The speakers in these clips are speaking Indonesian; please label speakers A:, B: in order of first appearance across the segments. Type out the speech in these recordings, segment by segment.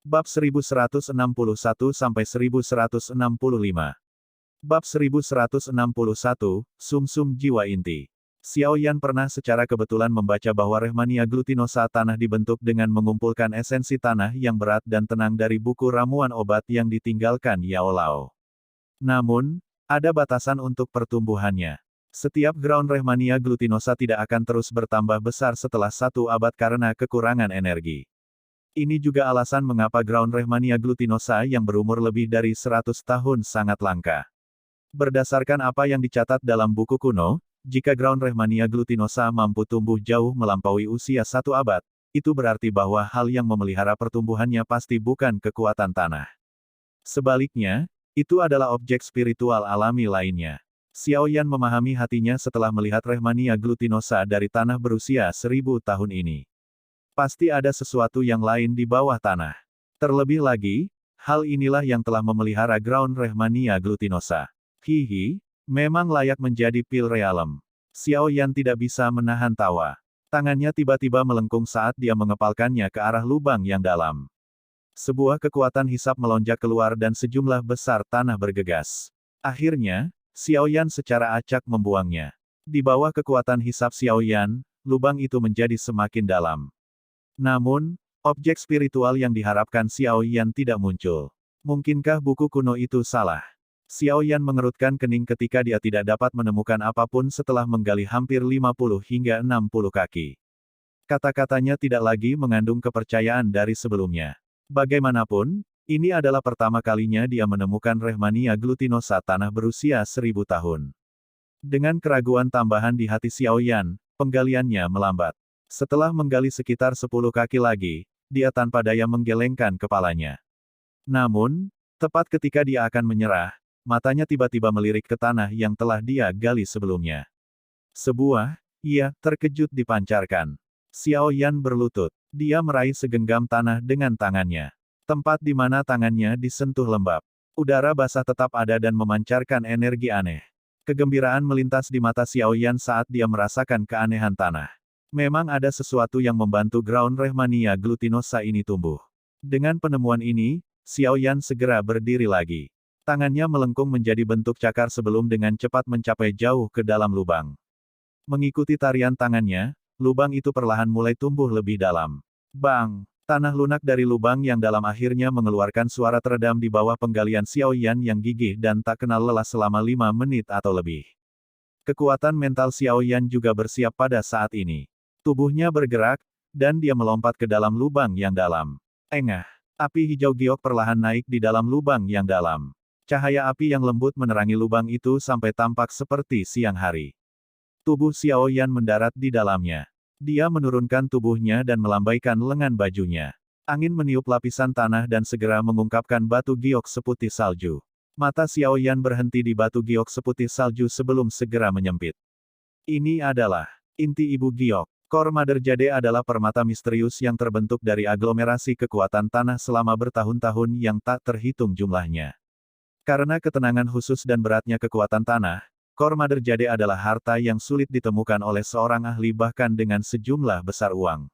A: Bab 1161-1165. Bab 1161, Sumsum Jiwa Inti. Xiao Yan pernah secara kebetulan membaca bahwa Rehmania glutinosa tanah dibentuk dengan mengumpulkan esensi tanah yang berat dan tenang dari buku ramuan obat yang ditinggalkan Yao Lao. Namun, ada batasan untuk pertumbuhannya. Setiap ground Rehmania glutinosa tidak akan terus bertambah besar setelah 1 abad karena kekurangan energi. Ini juga alasan mengapa ground Rehmania glutinosa yang berumur lebih dari 100 tahun sangat langka. Berdasarkan apa yang dicatat dalam buku kuno, jika ground Rehmania glutinosa mampu tumbuh jauh melampaui usia 1 abad, itu berarti bahwa hal yang memelihara pertumbuhannya pasti bukan kekuatan tanah. Sebaliknya, itu adalah objek spiritual alami lainnya. Xiao Yan memahami hatinya setelah melihat Rehmania glutinosa dari tanah berusia 1000 tahun ini. Pasti ada sesuatu yang lain di bawah tanah. Terlebih lagi, hal inilah yang telah memelihara ground Rehmania glutinosa. Hihi, memang layak menjadi pil realem. Xiao Yan tidak bisa menahan tawa. Tangannya tiba-tiba melengkung saat dia mengepalkannya ke arah lubang yang dalam. Sebuah kekuatan hisap melonjak keluar dan sejumlah besar tanah bergegas. Akhirnya, Xiao Yan secara acak membuangnya. Di bawah kekuatan hisap Xiao Yan, lubang itu menjadi semakin dalam. Namun, objek spiritual yang diharapkan Xiao Yan tidak muncul. Mungkinkah buku kuno itu salah? Xiao Yan mengerutkan kening ketika dia tidak dapat menemukan apapun setelah menggali hampir 50 hingga 60 kaki. Kata-katanya tidak lagi mengandung kepercayaan dari sebelumnya. Bagaimanapun, ini adalah pertama kalinya dia menemukan Rehmania glutinosa tanah berusia 1000 tahun. Dengan keraguan tambahan di hati Xiao Yan, penggaliannya melambat. Setelah menggali sekitar 10 kaki lagi, dia tanpa daya menggelengkan kepalanya. Namun, tepat ketika dia akan menyerah, matanya tiba-tiba melirik ke tanah yang telah dia gali sebelumnya. Ia terkejut dipancarkan. Xiao Yan berlutut. Dia meraih segenggam tanah dengan tangannya. Tempat di mana tangannya disentuh lembab. Udara basah tetap ada dan memancarkan energi aneh. Kegembiraan melintas di mata Xiao Yan saat dia merasakan keanehan tanah. Memang ada sesuatu yang membantu ground Rehmania glutinosa ini tumbuh. Dengan penemuan ini, Xiao Yan segera berdiri lagi. Tangannya melengkung menjadi bentuk cakar sebelum dengan cepat mencapai jauh ke dalam lubang. Mengikuti tarian tangannya, lubang itu perlahan mulai tumbuh lebih dalam. Bang! Tanah lunak dari lubang yang dalam akhirnya mengeluarkan suara teredam di bawah penggalian Xiao Yan yang gigih dan tak kenal lelah selama 5 menit atau lebih. Kekuatan mental Xiao Yan juga bersiap pada saat ini. Tubuhnya bergerak, dan dia melompat ke dalam lubang yang dalam. Engah! Api hijau giok perlahan naik di dalam lubang yang dalam. Cahaya api yang lembut menerangi lubang itu sampai tampak seperti siang hari. Tubuh Xiao Yan mendarat di dalamnya. Dia menurunkan tubuhnya dan melambaikan lengan bajunya. Angin meniup lapisan tanah dan segera mengungkapkan batu giok seputih salju. Mata Xiao Yan berhenti di batu giok seputih salju sebelum segera menyempit. Ini adalah inti ibu giok. Core Mother Jade adalah permata misterius yang terbentuk dari aglomerasi kekuatan tanah selama bertahun-tahun yang tak terhitung jumlahnya. Karena ketenangan khusus dan beratnya kekuatan tanah, Core Mother Jade adalah harta yang sulit ditemukan oleh seorang ahli bahkan dengan sejumlah besar uang.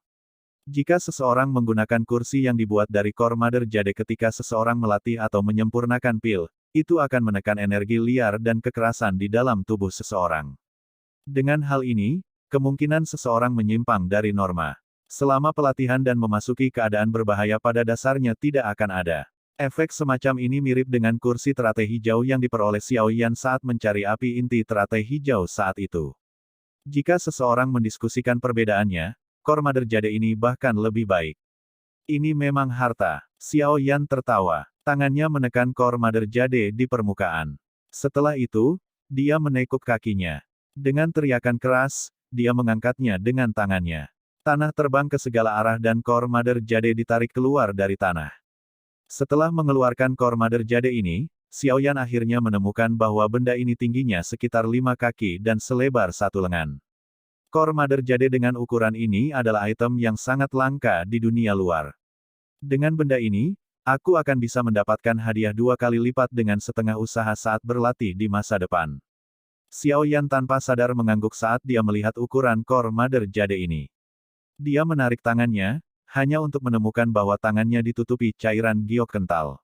A: Jika seseorang menggunakan kursi yang dibuat dari Core Mother Jade ketika seseorang melatih atau menyempurnakan pil, itu akan menekan energi liar dan kekerasan di dalam tubuh seseorang. Dengan hal ini, kemungkinan seseorang menyimpang dari norma. Selama pelatihan dan memasuki keadaan berbahaya pada dasarnya tidak akan ada. Efek semacam ini mirip dengan kursi teratai hijau yang diperoleh Xiao Yan saat mencari api inti teratai hijau saat itu. Jika seseorang mendiskusikan perbedaannya, Core Mother Jade ini bahkan lebih baik. Ini memang harta. Xiao Yan tertawa. Tangannya menekan Core Mother Jade di permukaan. Setelah itu, dia menekuk kakinya. Dengan teriakan keras, dia mengangkatnya dengan tangannya. Tanah terbang ke segala arah dan Core Mother Jade ditarik keluar dari tanah. Setelah mengeluarkan Core Mother Jade ini, Xiao Yan akhirnya menemukan bahwa benda ini tingginya sekitar 5 kaki dan selebar 1 lengan. Core Mother Jade dengan ukuran ini adalah item yang sangat langka di dunia luar. Dengan benda ini, aku akan bisa mendapatkan hadiah 2 kali lipat dengan setengah usaha saat berlatih di masa depan. Xiao Yan tanpa sadar mengangguk saat dia melihat ukuran Core Mother Jade ini. Dia menarik tangannya, hanya untuk menemukan bahwa tangannya ditutupi cairan giok kental.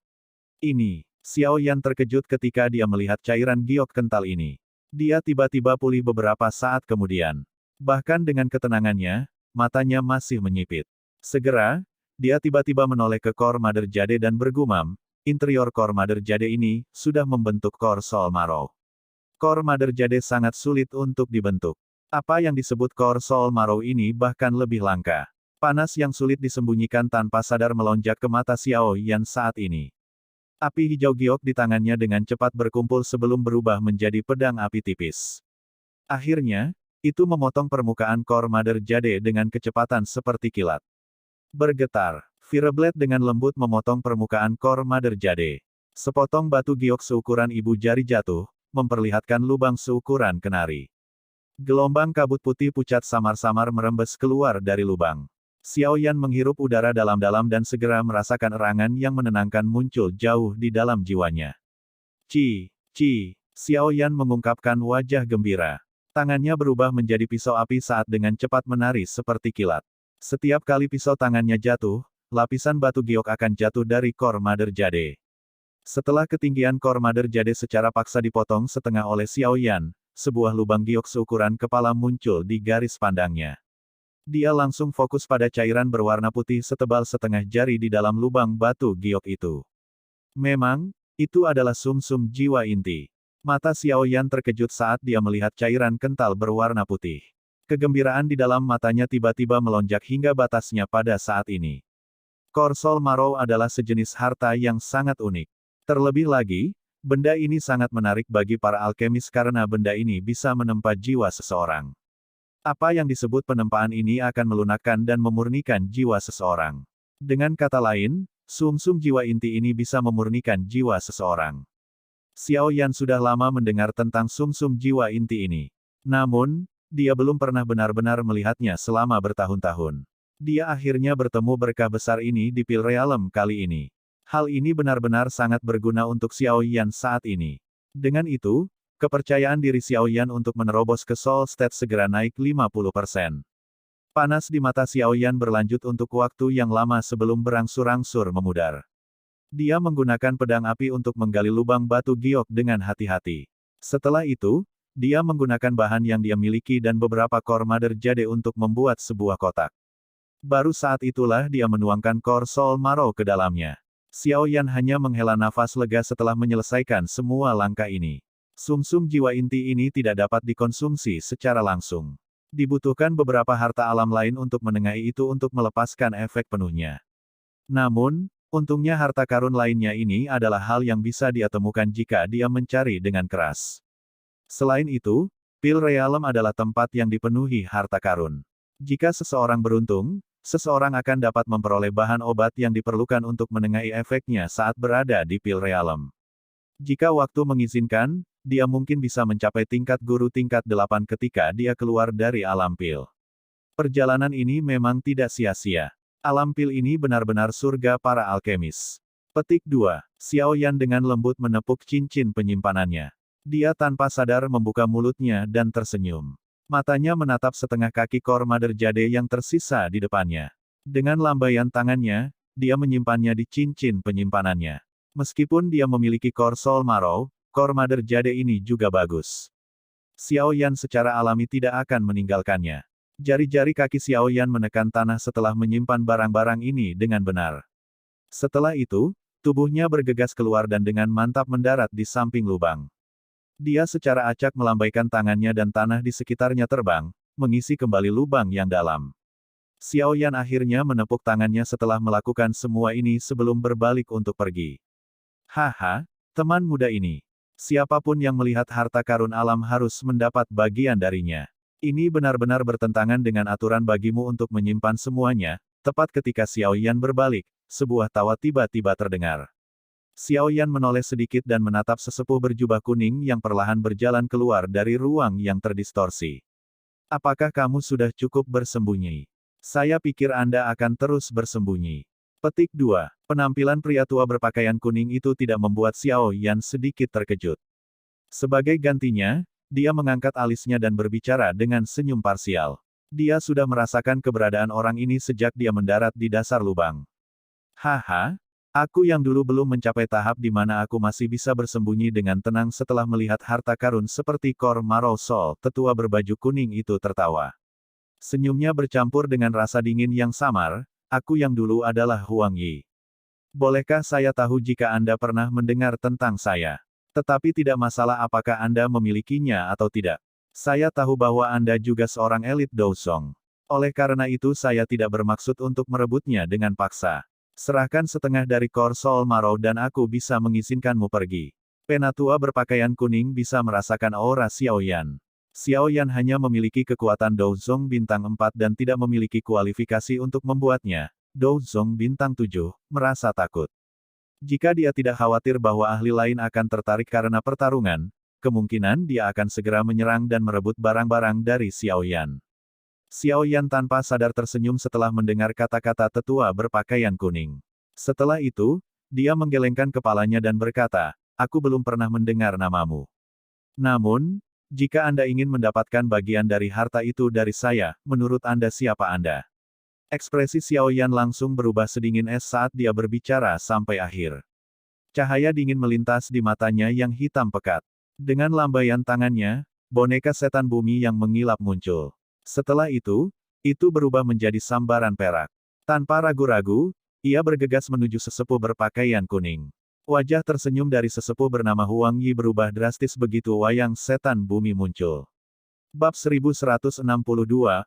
A: Ini, Xiao Yan terkejut ketika dia melihat cairan giok kental ini. Dia tiba-tiba pulih beberapa saat kemudian. Bahkan dengan ketenangannya, matanya masih menyipit. Segera, dia tiba-tiba menoleh ke Core Mother Jade dan bergumam, interior Core Mother Jade ini sudah membentuk Core Soul Marrow. Core Mother Jade sangat sulit untuk dibentuk. Apa yang disebut Core Soul Marrow ini bahkan lebih langka. Panas yang sulit disembunyikan tanpa sadar melonjak ke mata Xiao Yan saat ini. Api hijau giok di tangannya dengan cepat berkumpul sebelum berubah menjadi pedang api tipis. Akhirnya, itu memotong permukaan Core Mother Jade dengan kecepatan seperti kilat. Bergetar, Fireblade dengan lembut memotong permukaan Core Mother Jade. Sepotong batu giok seukuran ibu jari jatuh, memperlihatkan lubang seukuran kenari. Gelombang kabut putih pucat samar-samar merembes keluar dari lubang. Xiao Yan menghirup udara dalam-dalam dan segera merasakan erangan yang menenangkan muncul jauh di dalam jiwanya. Xiao Yan mengungkapkan wajah gembira. Tangannya berubah menjadi pisau api saat dengan cepat menari seperti kilat. Setiap kali pisau tangannya jatuh, lapisan batu giok akan jatuh dari Core Mother Jade. Setelah ketinggian Core Mother Jade secara paksa dipotong setengah oleh Xiao Yan, sebuah lubang giok seukuran kepala muncul di garis pandangnya. Dia langsung fokus pada cairan berwarna putih setebal setengah jari di dalam lubang batu giok itu. Memang, itu adalah sum-sum jiwa inti. Mata Xiao Yan terkejut saat dia melihat cairan kental berwarna putih. Kegembiraan di dalam matanya tiba-tiba melonjak hingga batasnya pada saat ini. Core Soul Marrow adalah sejenis harta yang sangat unik. Terlebih lagi, benda ini sangat menarik bagi para alkemis karena benda ini bisa menempa jiwa seseorang. Apa yang disebut penempaan ini akan melunakkan dan memurnikan jiwa seseorang. Dengan kata lain, sum-sum jiwa inti ini bisa memurnikan jiwa seseorang. Xiao Yan sudah lama mendengar tentang sum-sum jiwa inti ini. Namun, dia belum pernah benar-benar melihatnya selama bertahun-tahun. Dia akhirnya bertemu berkah besar ini di Pil Realm kali ini. Hal ini benar-benar sangat berguna untuk Xiao Yan saat ini. Dengan itu, kepercayaan diri Xiao Yan untuk menerobos ke Soul State segera naik 50%. Panas di mata Xiao Yan berlanjut untuk waktu yang lama sebelum berangsur-angsur memudar. Dia menggunakan pedang api untuk menggali lubang batu giok dengan hati-hati. Setelah itu, dia menggunakan bahan yang dia miliki dan beberapa Core Mother Jade untuk membuat sebuah kotak. Baru saat itulah dia menuangkan Core Soul Marrow ke dalamnya. Xiao Yan hanya menghela nafas lega setelah menyelesaikan semua langkah ini. Sum-sum jiwa inti ini tidak dapat dikonsumsi secara langsung. Dibutuhkan beberapa harta alam lain untuk menengahi itu untuk melepaskan efek penuhnya. Namun, untungnya harta karun lainnya ini adalah hal yang bisa dia temukan jika dia mencari dengan keras. Selain itu, Pil Realm adalah tempat yang dipenuhi harta karun. Jika seseorang beruntung, seseorang akan dapat memperoleh bahan obat yang diperlukan untuk menengahi efeknya saat berada di Pil Realm. Jika waktu mengizinkan, dia mungkin bisa mencapai tingkat guru tingkat 8 ketika dia keluar dari alam pil. Perjalanan ini memang tidak sia-sia. Alam pil ini benar-benar surga para alkemis. Petik 2. Xiao Yan dengan lembut menepuk cincin penyimpanannya. Dia tanpa sadar membuka mulutnya dan tersenyum. Matanya menatap setengah kaki Core Mother Jade yang tersisa di depannya. Dengan lambaian tangannya, dia menyimpannya di cincin penyimpanannya. Meskipun dia memiliki Core Soul Marrow, Core Mother Jade ini juga bagus. Xiao Yan secara alami tidak akan meninggalkannya. Jari-jari kaki Xiao Yan menekan tanah setelah menyimpan barang-barang ini dengan benar. Setelah itu, tubuhnya bergegas keluar dan dengan mantap mendarat di samping lubang. Dia secara acak melambaikan tangannya dan tanah di sekitarnya terbang, mengisi kembali lubang yang dalam. Xiao Yan akhirnya menepuk tangannya setelah melakukan semua ini sebelum berbalik untuk pergi. Haha, teman muda ini. Siapapun yang melihat harta karun alam harus mendapat bagian darinya. Ini benar-benar bertentangan dengan aturan bagimu untuk menyimpan semuanya. Tepat ketika Xiao Yan berbalik, sebuah tawa tiba-tiba terdengar. Xiao Yan menoleh sedikit dan menatap sesepuh berjubah kuning yang perlahan berjalan keluar dari ruang yang terdistorsi. Apakah kamu sudah cukup bersembunyi? Saya pikir Anda akan terus bersembunyi. Petik 2. Penampilan pria tua berpakaian kuning itu tidak membuat Xiao Yan sedikit terkejut. Sebagai gantinya, dia mengangkat alisnya dan berbicara dengan senyum parsial. Dia sudah merasakan keberadaan orang ini sejak dia mendarat di dasar lubang. Haha, aku yang dulu belum mencapai tahap di mana aku masih bisa bersembunyi dengan tenang setelah melihat harta karun seperti Kor Marrow Soul, tetua berbaju kuning itu tertawa. Senyumnya bercampur dengan rasa dingin yang samar, aku yang dulu adalah Huang Yi. Bolehkah saya tahu jika Anda pernah mendengar tentang saya? Tetapi tidak masalah apakah Anda memilikinya atau tidak. Saya tahu bahwa Anda juga seorang elit Douzong. Oleh karena itu saya tidak bermaksud untuk merebutnya dengan paksa. Serahkan setengah dari Kor Soul Marrow dan aku bisa mengizinkanmu pergi. Penatua berpakaian kuning bisa merasakan aura Xiaoyan. Xiaoyan hanya memiliki kekuatan Douzong bintang 4 dan tidak memiliki kualifikasi untuk membuatnya. Douzong bintang 7, merasa takut. Jika dia tidak khawatir bahwa ahli lain akan tertarik karena pertarungan, kemungkinan dia akan segera menyerang dan merebut barang-barang dari Xiaoyan. Xiaoyan tanpa sadar tersenyum setelah mendengar kata-kata tetua berpakaian kuning. Setelah itu, dia menggelengkan kepalanya dan berkata, aku belum pernah mendengar namamu. Namun, jika Anda ingin mendapatkan bagian dari harta itu dari saya, menurut Anda siapa Anda? Ekspresi Xiaoyan langsung berubah sedingin es saat dia berbicara sampai akhir. Cahaya dingin melintas di matanya yang hitam pekat. Dengan lambaian tangannya, boneka setan bumi yang mengilap muncul. Setelah itu berubah menjadi sambaran perak. Tanpa ragu-ragu, ia bergegas menuju sesepuh berpakaian kuning. Wajah tersenyum dari sesepuh bernama Huang Yi berubah drastis begitu wayang setan bumi muncul. Bab 1162,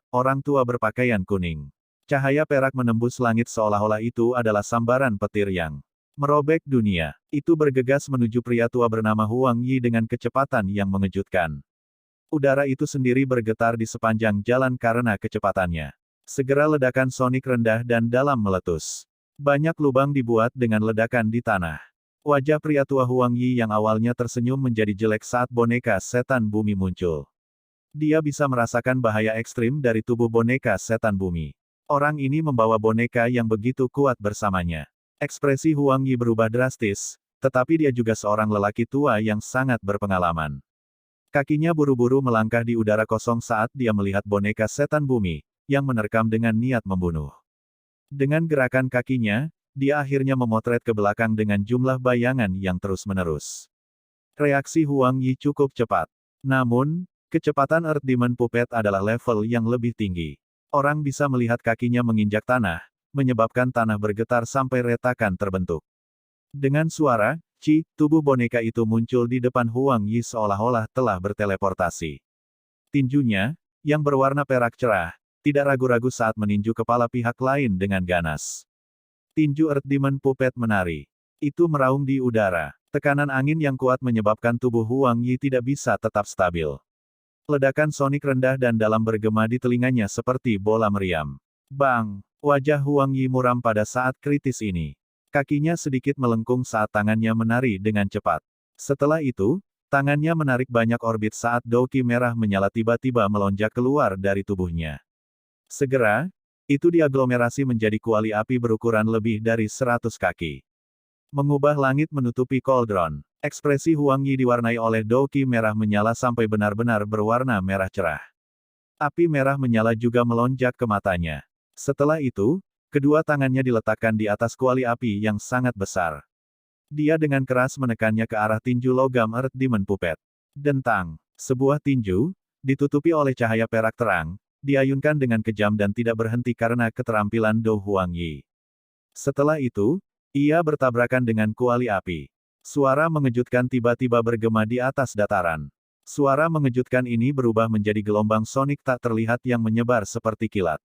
A: Orang Tua Berpakaian Kuning. Cahaya perak menembus langit seolah-olah itu adalah sambaran petir yang merobek dunia. Itu bergegas menuju pria tua bernama Huang Yi dengan kecepatan yang mengejutkan. Udara itu sendiri bergetar di sepanjang jalan karena kecepatannya. Segera ledakan sonik rendah dan dalam meletus. Banyak lubang dibuat dengan ledakan di tanah. Wajah pria tua Huang Yi yang awalnya tersenyum menjadi jelek saat boneka setan bumi muncul. Dia bisa merasakan bahaya ekstrim dari tubuh boneka setan bumi. Orang ini membawa boneka yang begitu kuat bersamanya. Ekspresi Huang Yi berubah drastis, tetapi dia juga seorang lelaki tua yang sangat berpengalaman. Kakinya buru-buru melangkah di udara kosong saat dia melihat boneka setan bumi, yang menerkam dengan niat membunuh. Dengan gerakan kakinya, dia akhirnya memotret ke belakang dengan jumlah bayangan yang terus-menerus. Reaksi Huang Yi cukup cepat. Namun, kecepatan Earth Demon Puppet adalah level yang lebih tinggi. Orang bisa melihat kakinya menginjak tanah, menyebabkan tanah bergetar sampai retakan terbentuk. Dengan suara, tubuh boneka itu muncul di depan Huang Yi seolah-olah telah berteleportasi. Tinjunya, yang berwarna perak cerah, tidak ragu-ragu saat meninju kepala pihak lain dengan ganas. Tinju Earth Demon Puppet menari. Itu meraung di udara. Tekanan angin yang kuat menyebabkan tubuh Huang Yi tidak bisa tetap stabil. Ledakan sonik rendah dan dalam bergema di telinganya seperti bola meriam. Bang! Wajah Huang Yi muram pada saat kritis ini. Kakinya sedikit melengkung saat tangannya menari dengan cepat. Setelah itu, tangannya menarik banyak orbit saat douki merah menyala tiba-tiba melonjak keluar dari tubuhnya. Segera, itu diaglomerasi menjadi kuali api berukuran lebih dari 100 kaki. Mengubah langit menutupi kaldron. Ekspresi Huang Yi diwarnai oleh douki merah menyala sampai benar-benar berwarna merah cerah. Api merah menyala juga melonjak ke matanya. Setelah itu, kedua tangannya diletakkan di atas kuali api yang sangat besar. Dia dengan keras menekannya ke arah tinju logam Earth Demon Puppet. Dentang, sebuah tinju, ditutupi oleh cahaya perak terang, diayunkan dengan kejam dan tidak berhenti karena keterampilan Do Huang Yi. Setelah itu, ia bertabrakan dengan kuali api. Suara mengejutkan tiba-tiba bergema di atas dataran. Suara mengejutkan ini berubah menjadi gelombang sonik tak terlihat yang menyebar seperti kilat.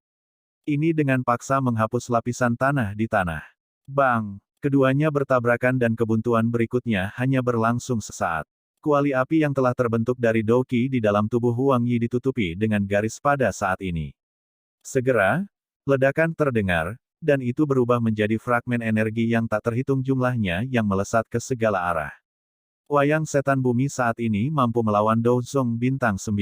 A: Ini dengan paksa menghapus lapisan tanah di tanah. Bang! Keduanya bertabrakan dan kebuntuan berikutnya hanya berlangsung sesaat. Kuali api yang telah terbentuk dari douki di dalam tubuh Huang Yi ditutupi dengan garis pada saat ini. Segera, ledakan terdengar, dan itu berubah menjadi fragmen energi yang tak terhitung jumlahnya yang melesat ke segala arah. Wayang setan bumi saat ini mampu melawan Douzong bintang 9.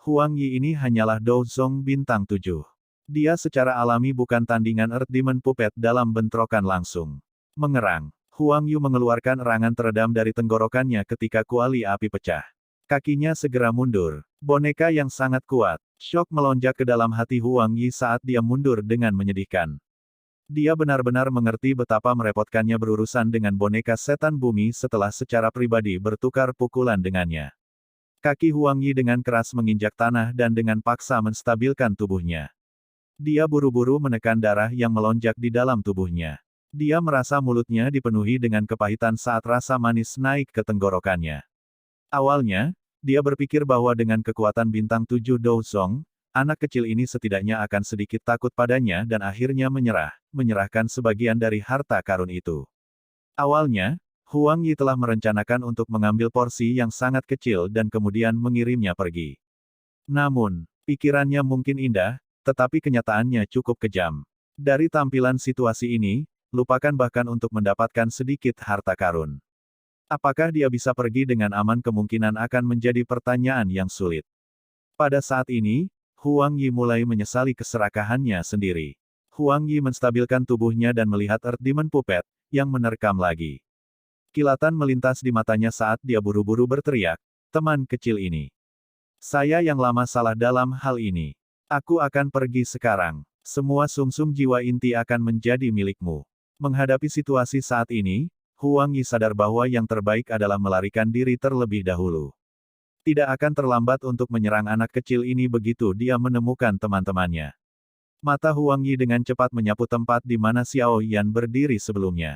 A: Huang Yi ini hanyalah Douzong bintang 7. Dia secara alami bukan tandingan Earth Demon Puppet dalam bentrokan langsung. Mengerang, Huang Yu mengeluarkan erangan teredam dari tenggorokannya ketika kuali api pecah. Kakinya segera mundur. Boneka yang sangat kuat. Syok melonjak ke dalam hati Huang Yi saat dia mundur dengan menyedihkan. Dia benar-benar mengerti betapa merepotkannya berurusan dengan boneka setan bumi setelah secara pribadi bertukar pukulan dengannya. Kaki Huang Yi dengan keras menginjak tanah dan dengan paksa menstabilkan tubuhnya. Dia buru-buru menekan darah yang melonjak di dalam tubuhnya. Dia merasa mulutnya dipenuhi dengan kepahitan saat rasa manis naik ke tenggorokannya. Awalnya, dia berpikir bahwa dengan kekuatan bintang 7 Douzong, anak kecil ini setidaknya akan sedikit takut padanya dan akhirnya menyerahkan sebagian dari harta karun itu. Awalnya, Huang Yi telah merencanakan untuk mengambil porsi yang sangat kecil dan kemudian mengirimnya pergi. Namun, pikirannya mungkin indah, tetapi kenyataannya cukup kejam. Dari tampilan situasi ini, lupakan bahkan untuk mendapatkan sedikit harta karun. Apakah dia bisa pergi dengan aman kemungkinan akan menjadi pertanyaan yang sulit. Pada saat ini, Huang Yi mulai menyesali keserakahannya sendiri. Huang Yi menstabilkan tubuhnya dan melihat Earth Demon Puppet, yang menerkam lagi. Kilatan melintas di matanya saat dia buru-buru berteriak, teman kecil ini. Saya yang lama salah dalam hal ini. Aku akan pergi sekarang. Semua sumsum jiwa inti akan menjadi milikmu. Menghadapi situasi saat ini, Huang Yi sadar bahwa yang terbaik adalah melarikan diri terlebih dahulu. Tidak akan terlambat untuk menyerang anak kecil ini begitu dia menemukan teman-temannya. Mata Huang Yi dengan cepat menyapu tempat di mana Xiao Yan berdiri sebelumnya.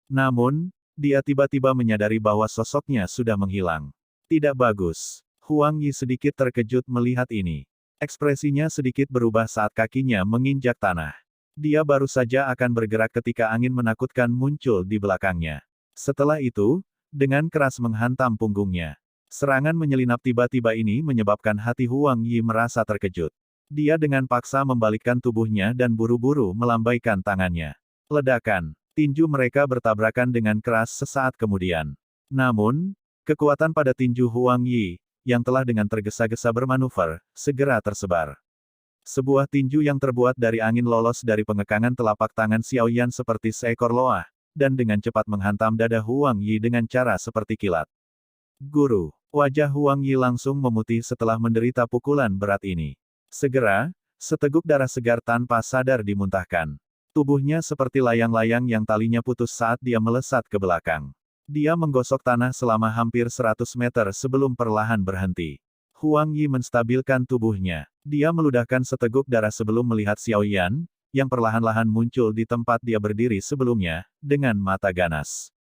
A: Namun, dia tiba-tiba menyadari bahwa sosoknya sudah menghilang. Tidak bagus. Huang Yi sedikit terkejut melihat ini. Ekspresinya sedikit berubah saat kakinya menginjak tanah. Dia baru saja akan bergerak ketika angin menakutkan muncul di belakangnya. Setelah itu, dengan keras menghantam punggungnya. Serangan menyelinap tiba-tiba ini menyebabkan hati Huang Yi merasa terkejut. Dia dengan paksa membalikkan tubuhnya dan buru-buru melambaikan tangannya. Ledakan. Tinju mereka bertabrakan dengan keras sesaat kemudian. Namun, kekuatan pada tinju Huang Yi, yang telah dengan tergesa-gesa bermanuver, segera tersebar. Sebuah tinju yang terbuat dari angin lolos dari pengekangan telapak tangan Xiao Yan seperti seekor loah, dan dengan cepat menghantam dada Huang Yi dengan cara seperti kilat. Guru, wajah Huang Yi langsung memutih setelah menderita pukulan berat ini. Segera, seteguk darah segar tanpa sadar dimuntahkan. Tubuhnya seperti layang-layang yang talinya putus saat dia melesat ke belakang. Dia menggosok tanah selama hampir 100 meter sebelum perlahan berhenti. Huang Yi menstabilkan tubuhnya. Dia meludahkan seteguk darah sebelum melihat Xiao Yan, yang perlahan-lahan muncul di tempat dia berdiri sebelumnya, dengan mata ganas.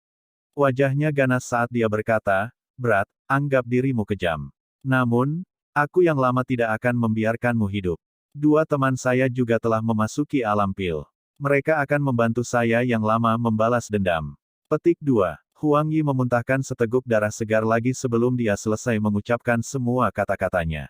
A: Wajahnya ganas saat dia berkata, "Berat, anggap dirimu kejam. Namun, aku yang lama tidak akan membiarkanmu hidup. Dua teman saya juga telah memasuki alam pil. Mereka akan membantu saya yang lama membalas dendam." Petik 2. Huang Yi memuntahkan seteguk darah segar lagi sebelum dia selesai mengucapkan semua kata-katanya.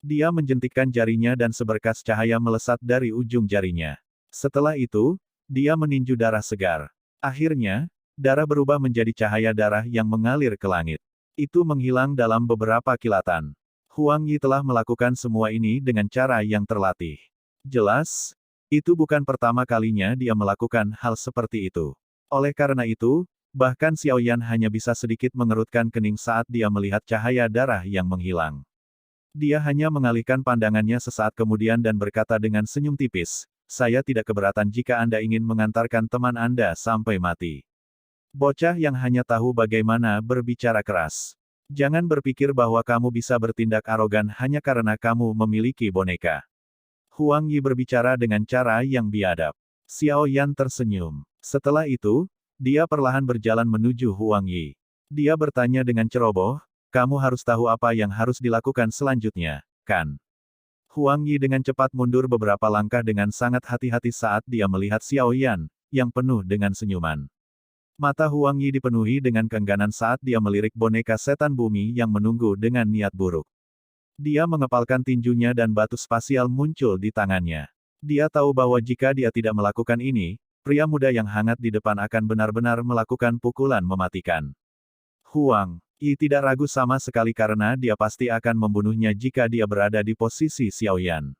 A: Dia menjentikkan jarinya dan seberkas cahaya melesat dari ujung jarinya. Setelah itu, dia meninju darah segar. Akhirnya, darah berubah menjadi cahaya darah yang mengalir ke langit. Itu menghilang dalam beberapa kilatan. Huang Yi telah melakukan semua ini dengan cara yang terlatih. Jelas, itu bukan pertama kalinya dia melakukan hal seperti itu. Oleh karena itu, bahkan Xiao Yan hanya bisa sedikit mengerutkan kening saat dia melihat cahaya darah yang menghilang. Dia hanya mengalihkan pandangannya sesaat kemudian dan berkata dengan senyum tipis, "Saya tidak keberatan jika Anda ingin mengantarkan teman Anda sampai mati." Bocah yang hanya tahu bagaimana berbicara keras. Jangan berpikir bahwa kamu bisa bertindak arogan hanya karena kamu memiliki boneka. Huang Yi berbicara dengan cara yang biadab. Xiao Yan tersenyum. Setelah itu, dia perlahan berjalan menuju Huang Yi. Dia bertanya dengan ceroboh, "Kamu harus tahu apa yang harus dilakukan selanjutnya, kan?" Huang Yi dengan cepat mundur beberapa langkah dengan sangat hati-hati saat dia melihat Xiao Yan, yang penuh dengan senyuman. Mata Huang Yi dipenuhi dengan keengganan saat dia melirik boneka setan bumi yang menunggu dengan niat buruk. Dia mengepalkan tinjunya dan batu spasial muncul di tangannya. Dia tahu bahwa jika dia tidak melakukan ini, pria muda yang hangat di depan akan benar-benar melakukan pukulan mematikan. Huang Yi tidak ragu sama sekali karena dia pasti akan membunuhnya jika dia berada di posisi Xiao Yan.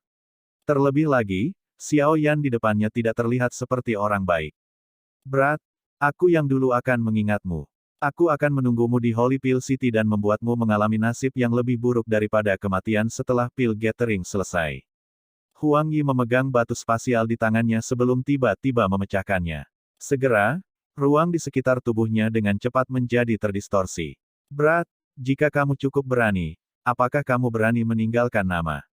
A: Terlebih lagi, Xiao Yan di depannya tidak terlihat seperti orang baik. "Berat, aku yang dulu akan mengingatmu. Aku akan menunggumu di Holy Pill City dan membuatmu mengalami nasib yang lebih buruk daripada kematian setelah Pill Gathering selesai. Huang Yi memegang batu spasial di tangannya sebelum tiba-tiba memecahkannya. Segera, ruang di sekitar tubuhnya dengan cepat menjadi terdistorsi. Berat, jika kamu cukup berani, apakah kamu berani meninggalkan nama?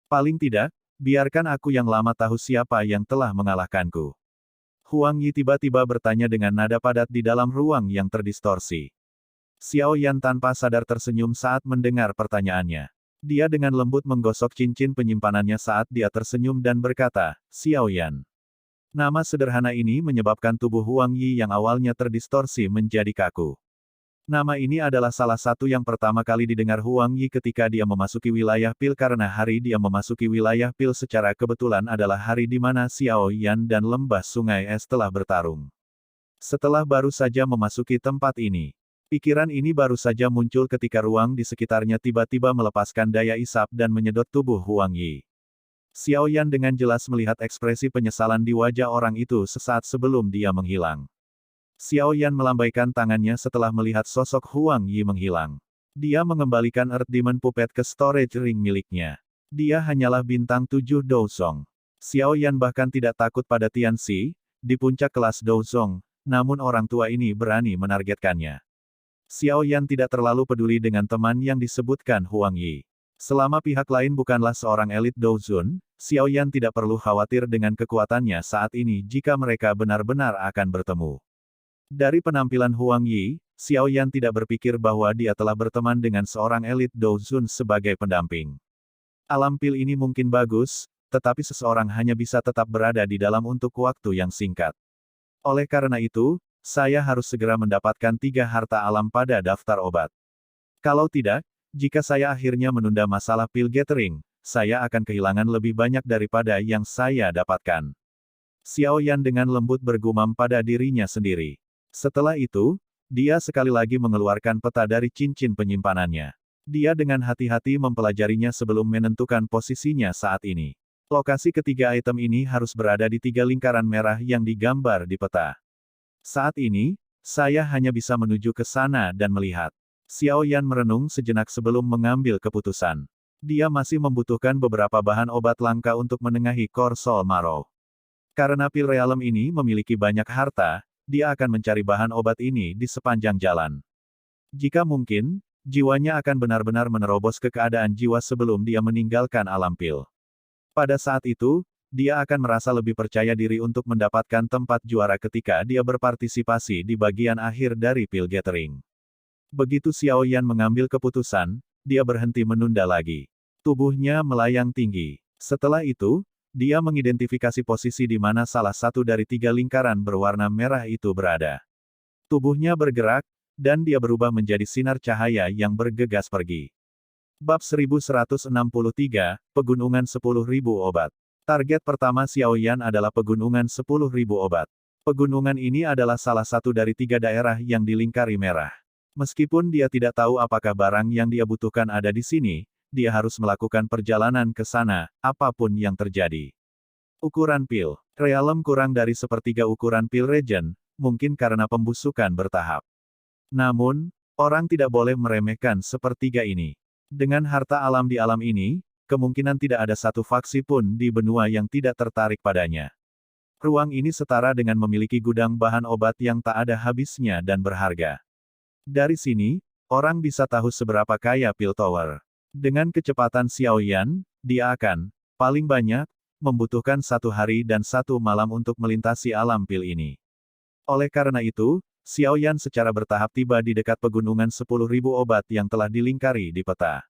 A: Paling tidak, biarkan aku yang lama tahu siapa yang telah mengalahkanku. Huang Yi tiba-tiba bertanya dengan nada padat di dalam ruang yang terdistorsi. Xiao Yan tanpa sadar tersenyum saat mendengar pertanyaannya. Dia dengan lembut menggosok cincin penyimpanannya saat dia tersenyum dan berkata, Xiao Yan. Nama sederhana ini menyebabkan tubuh Huang Yi yang awalnya terdistorsi menjadi kaku. Nama ini adalah salah satu yang pertama kali didengar Huang Yi ketika dia memasuki wilayah Pil karena hari dia memasuki wilayah Pil secara kebetulan adalah hari di mana Xiao Yan dan Lembah Sungai Es telah bertarung. Setelah baru saja memasuki tempat ini, pikiran ini baru saja muncul ketika ruang di sekitarnya tiba-tiba melepaskan daya isap dan menyedot tubuh Huang Yi. Xiao Yan dengan jelas melihat ekspresi penyesalan di wajah orang itu sesaat sebelum dia menghilang. Xiao Yan melambaikan tangannya setelah melihat sosok Huang Yi menghilang. Dia mengembalikan Earth Demon Puppet ke storage ring miliknya. Dia hanyalah bintang 7 Douzong. Xiao Yan bahkan tidak takut pada Tianxi, di puncak kelas Douzong, namun orang tua ini berani menargetkannya. Xiao Yan tidak terlalu peduli dengan teman yang disebutkan Huang Yi. Selama pihak lain bukanlah seorang elit Douzun, Xiao Yan tidak perlu khawatir dengan kekuatannya saat ini jika mereka benar-benar akan bertemu. Dari penampilan Huang Yi, Xiao Yan tidak berpikir bahwa dia telah berteman dengan seorang elit Douzun sebagai pendamping. Alam pil ini mungkin bagus, tetapi seseorang hanya bisa tetap berada di dalam untuk waktu yang singkat. Oleh karena itu, saya harus segera mendapatkan 3 harta alam pada daftar obat. Kalau tidak, jika saya akhirnya menunda masalah Pil Gathering, saya akan kehilangan lebih banyak daripada yang saya dapatkan. Xiao Yan dengan lembut bergumam pada dirinya sendiri. Setelah itu, dia sekali lagi mengeluarkan peta dari cincin penyimpanannya. Dia dengan hati-hati mempelajarinya sebelum menentukan posisinya saat ini. Lokasi ketiga item ini harus berada di 3 lingkaran merah yang digambar di peta. Saat ini, saya hanya bisa menuju ke sana dan melihat. Xiao Yan merenung sejenak sebelum mengambil keputusan. Dia masih membutuhkan beberapa bahan obat langka untuk menengahi Core Soul Marrow. Karena Pil Realm ini memiliki banyak harta, dia akan mencari bahan obat ini di sepanjang jalan. Jika mungkin, jiwanya akan benar-benar menerobos ke keadaan jiwa sebelum dia meninggalkan alam pil. Pada saat itu, dia akan merasa lebih percaya diri untuk mendapatkan tempat juara ketika dia berpartisipasi di bagian akhir dari Pil Gathering. Begitu Xiao Yan mengambil keputusan, dia berhenti menunda lagi. Tubuhnya melayang tinggi. Setelah itu, dia mengidentifikasi posisi di mana salah satu dari 3 lingkaran berwarna merah itu berada. Tubuhnya bergerak, dan dia berubah menjadi sinar cahaya yang bergegas pergi. Bab 1163, Pegunungan 10.000 Obat. Target pertama Xiao Yan adalah Pegunungan 10.000 Obat. Pegunungan ini adalah salah satu dari 3 daerah yang dilingkari merah. Meskipun dia tidak tahu apakah barang yang dia butuhkan ada di sini, dia harus melakukan perjalanan ke sana, apapun yang terjadi. Ukuran pil. Realem kurang dari sepertiga ukuran pil Regen, mungkin karena pembusukan bertahap. Namun, orang tidak boleh meremehkan sepertiga ini. Dengan harta alam di alam ini, kemungkinan tidak ada satu faksi pun di benua yang tidak tertarik padanya. Ruang ini setara dengan memiliki gudang bahan obat yang tak ada habisnya dan berharga. Dari sini, orang bisa tahu seberapa kaya Pil Tower. Dengan kecepatan Xiao Yan, dia akan, paling banyak, membutuhkan 1 hari dan 1 malam untuk melintasi alam pil ini. Oleh karena itu, Xiao Yan secara bertahap tiba di dekat pegunungan 10.000 obat yang telah dilingkari di peta.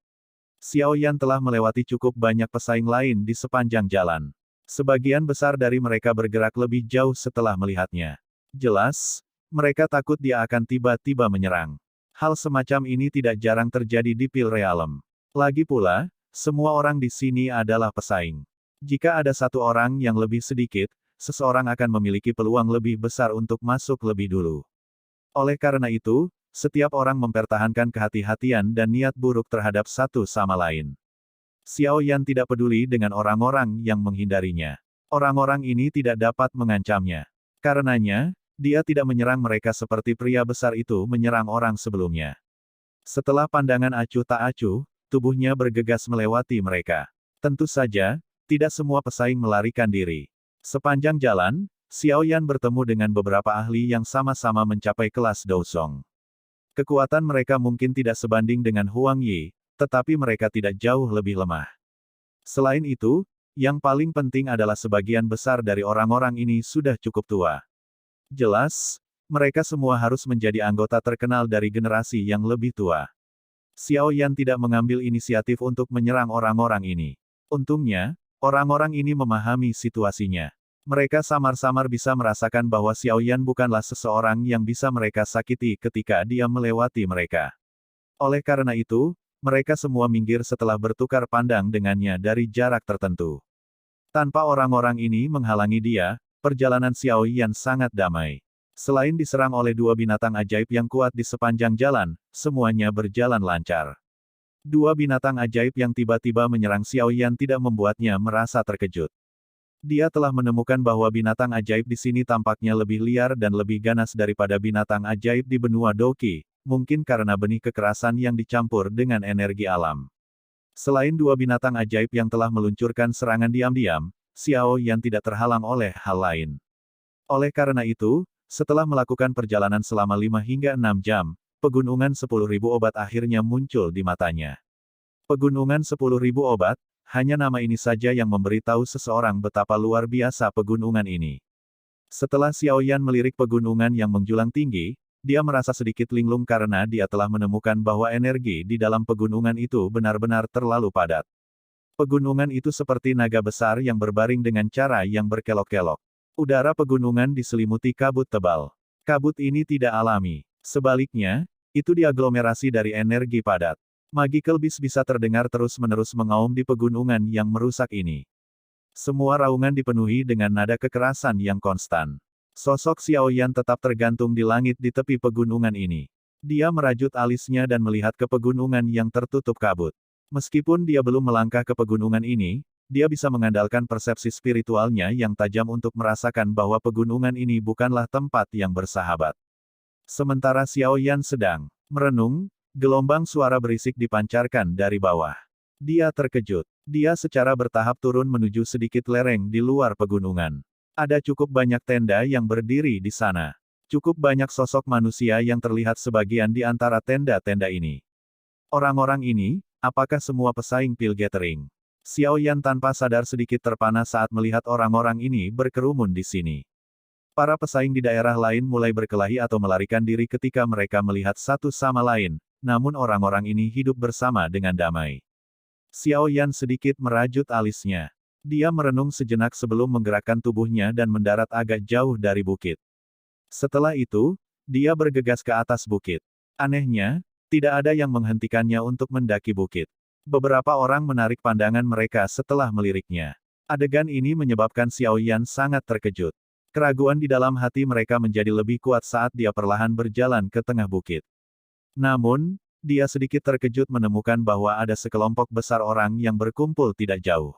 A: Xiao Yan telah melewati cukup banyak pesaing lain di sepanjang jalan. Sebagian besar dari mereka bergerak lebih jauh setelah melihatnya. Jelas, mereka takut dia akan tiba-tiba menyerang. Hal semacam ini tidak jarang terjadi di Pil Realm. Lagi pula, semua orang di sini adalah pesaing. Jika ada satu orang yang lebih sedikit, seseorang akan memiliki peluang lebih besar untuk masuk lebih dulu. Oleh karena itu, setiap orang mempertahankan kehati-hatian dan niat buruk terhadap satu sama lain. Xiao Yan tidak peduli dengan orang-orang yang menghindarinya. Orang-orang ini tidak dapat mengancamnya. Karenanya, dia tidak menyerang mereka seperti pria besar itu menyerang orang sebelumnya. Setelah pandangan acuh tak acuh, tubuhnya bergegas melewati mereka. Tentu saja, tidak semua pesaing melarikan diri. Sepanjang jalan, Xiao Yan bertemu dengan beberapa ahli yang sama-sama mencapai kelas Dousong. Kekuatan mereka mungkin tidak sebanding dengan Huang Yi, tetapi mereka tidak jauh lebih lemah. Selain itu, yang paling penting adalah sebagian besar dari orang-orang ini sudah cukup tua. Jelas, mereka semua harus menjadi anggota terkenal dari generasi yang lebih tua. Xiao Yan tidak mengambil inisiatif untuk menyerang orang-orang ini. Untungnya, orang-orang ini memahami situasinya. Mereka samar-samar bisa merasakan bahwa Xiao Yan bukanlah seseorang yang bisa mereka sakiti ketika dia melewati mereka. Oleh karena itu, mereka semua minggir setelah bertukar pandang dengannya dari jarak tertentu. Tanpa orang-orang ini menghalangi dia, perjalanan Xiao Yan sangat damai. Selain diserang oleh dua binatang ajaib yang kuat di sepanjang jalan, semuanya berjalan lancar. Dua binatang ajaib yang tiba-tiba menyerang Xiao Yan tidak membuatnya merasa terkejut. Dia telah menemukan bahwa binatang ajaib di sini tampaknya lebih liar dan lebih ganas daripada binatang ajaib di benua Doki, mungkin karena benih kekerasan yang dicampur dengan energi alam. Selain dua binatang ajaib yang telah meluncurkan serangan diam-diam, Xiao Yan tidak terhalang oleh hal lain. Oleh karena itu, setelah melakukan perjalanan selama 5 hingga 6 jam, pegunungan 10.000 obat akhirnya muncul di matanya. Pegunungan 10.000 obat, hanya nama ini saja yang memberitahu seseorang betapa luar biasa pegunungan ini. Setelah Xiao Yan melirik pegunungan yang menjulang tinggi, dia merasa sedikit linglung karena dia telah menemukan bahwa energi di dalam pegunungan itu benar-benar terlalu padat. Pegunungan itu seperti naga besar yang berbaring dengan cara yang berkelok-kelok. Udara pegunungan diselimuti kabut tebal. Kabut ini tidak alami. Sebaliknya, itu diaglomerasi dari energi padat. Magical Beast bisa terdengar terus-menerus mengaum di pegunungan yang merusak ini. Semua raungan dipenuhi dengan nada kekerasan yang konstan. Sosok Xiao Yan tetap tergantung di langit di tepi pegunungan ini. Dia merajut alisnya dan melihat ke pegunungan yang tertutup kabut. Meskipun dia belum melangkah ke pegunungan ini, dia bisa mengandalkan persepsi spiritualnya yang tajam untuk merasakan bahwa pegunungan ini bukanlah tempat yang bersahabat. Sementara Xiao Yan sedang merenung, gelombang suara berisik dipancarkan dari bawah. Dia terkejut. Dia secara bertahap turun menuju sedikit lereng di luar pegunungan. Ada cukup banyak tenda yang berdiri di sana. Cukup banyak sosok manusia yang terlihat sebagian di antara tenda-tenda ini. Orang-orang ini, apakah semua pesaing pil gathering? Xiao Yan tanpa sadar sedikit terpana saat melihat orang-orang ini berkerumun di sini. Para pesaing di daerah lain mulai berkelahi atau melarikan diri ketika mereka melihat satu sama lain, namun orang-orang ini hidup bersama dengan damai. Xiao Yan sedikit merajut alisnya. Dia merenung sejenak sebelum menggerakkan tubuhnya dan mendarat agak jauh dari bukit. Setelah itu, dia bergegas ke atas bukit. Anehnya, tidak ada yang menghentikannya untuk mendaki bukit. Beberapa orang menarik pandangan mereka setelah meliriknya. Adegan ini menyebabkan Xiao Yan sangat terkejut. Keraguan di dalam hati mereka menjadi lebih kuat saat dia perlahan berjalan ke tengah bukit. Namun, dia sedikit terkejut menemukan bahwa ada sekelompok besar orang yang berkumpul tidak jauh.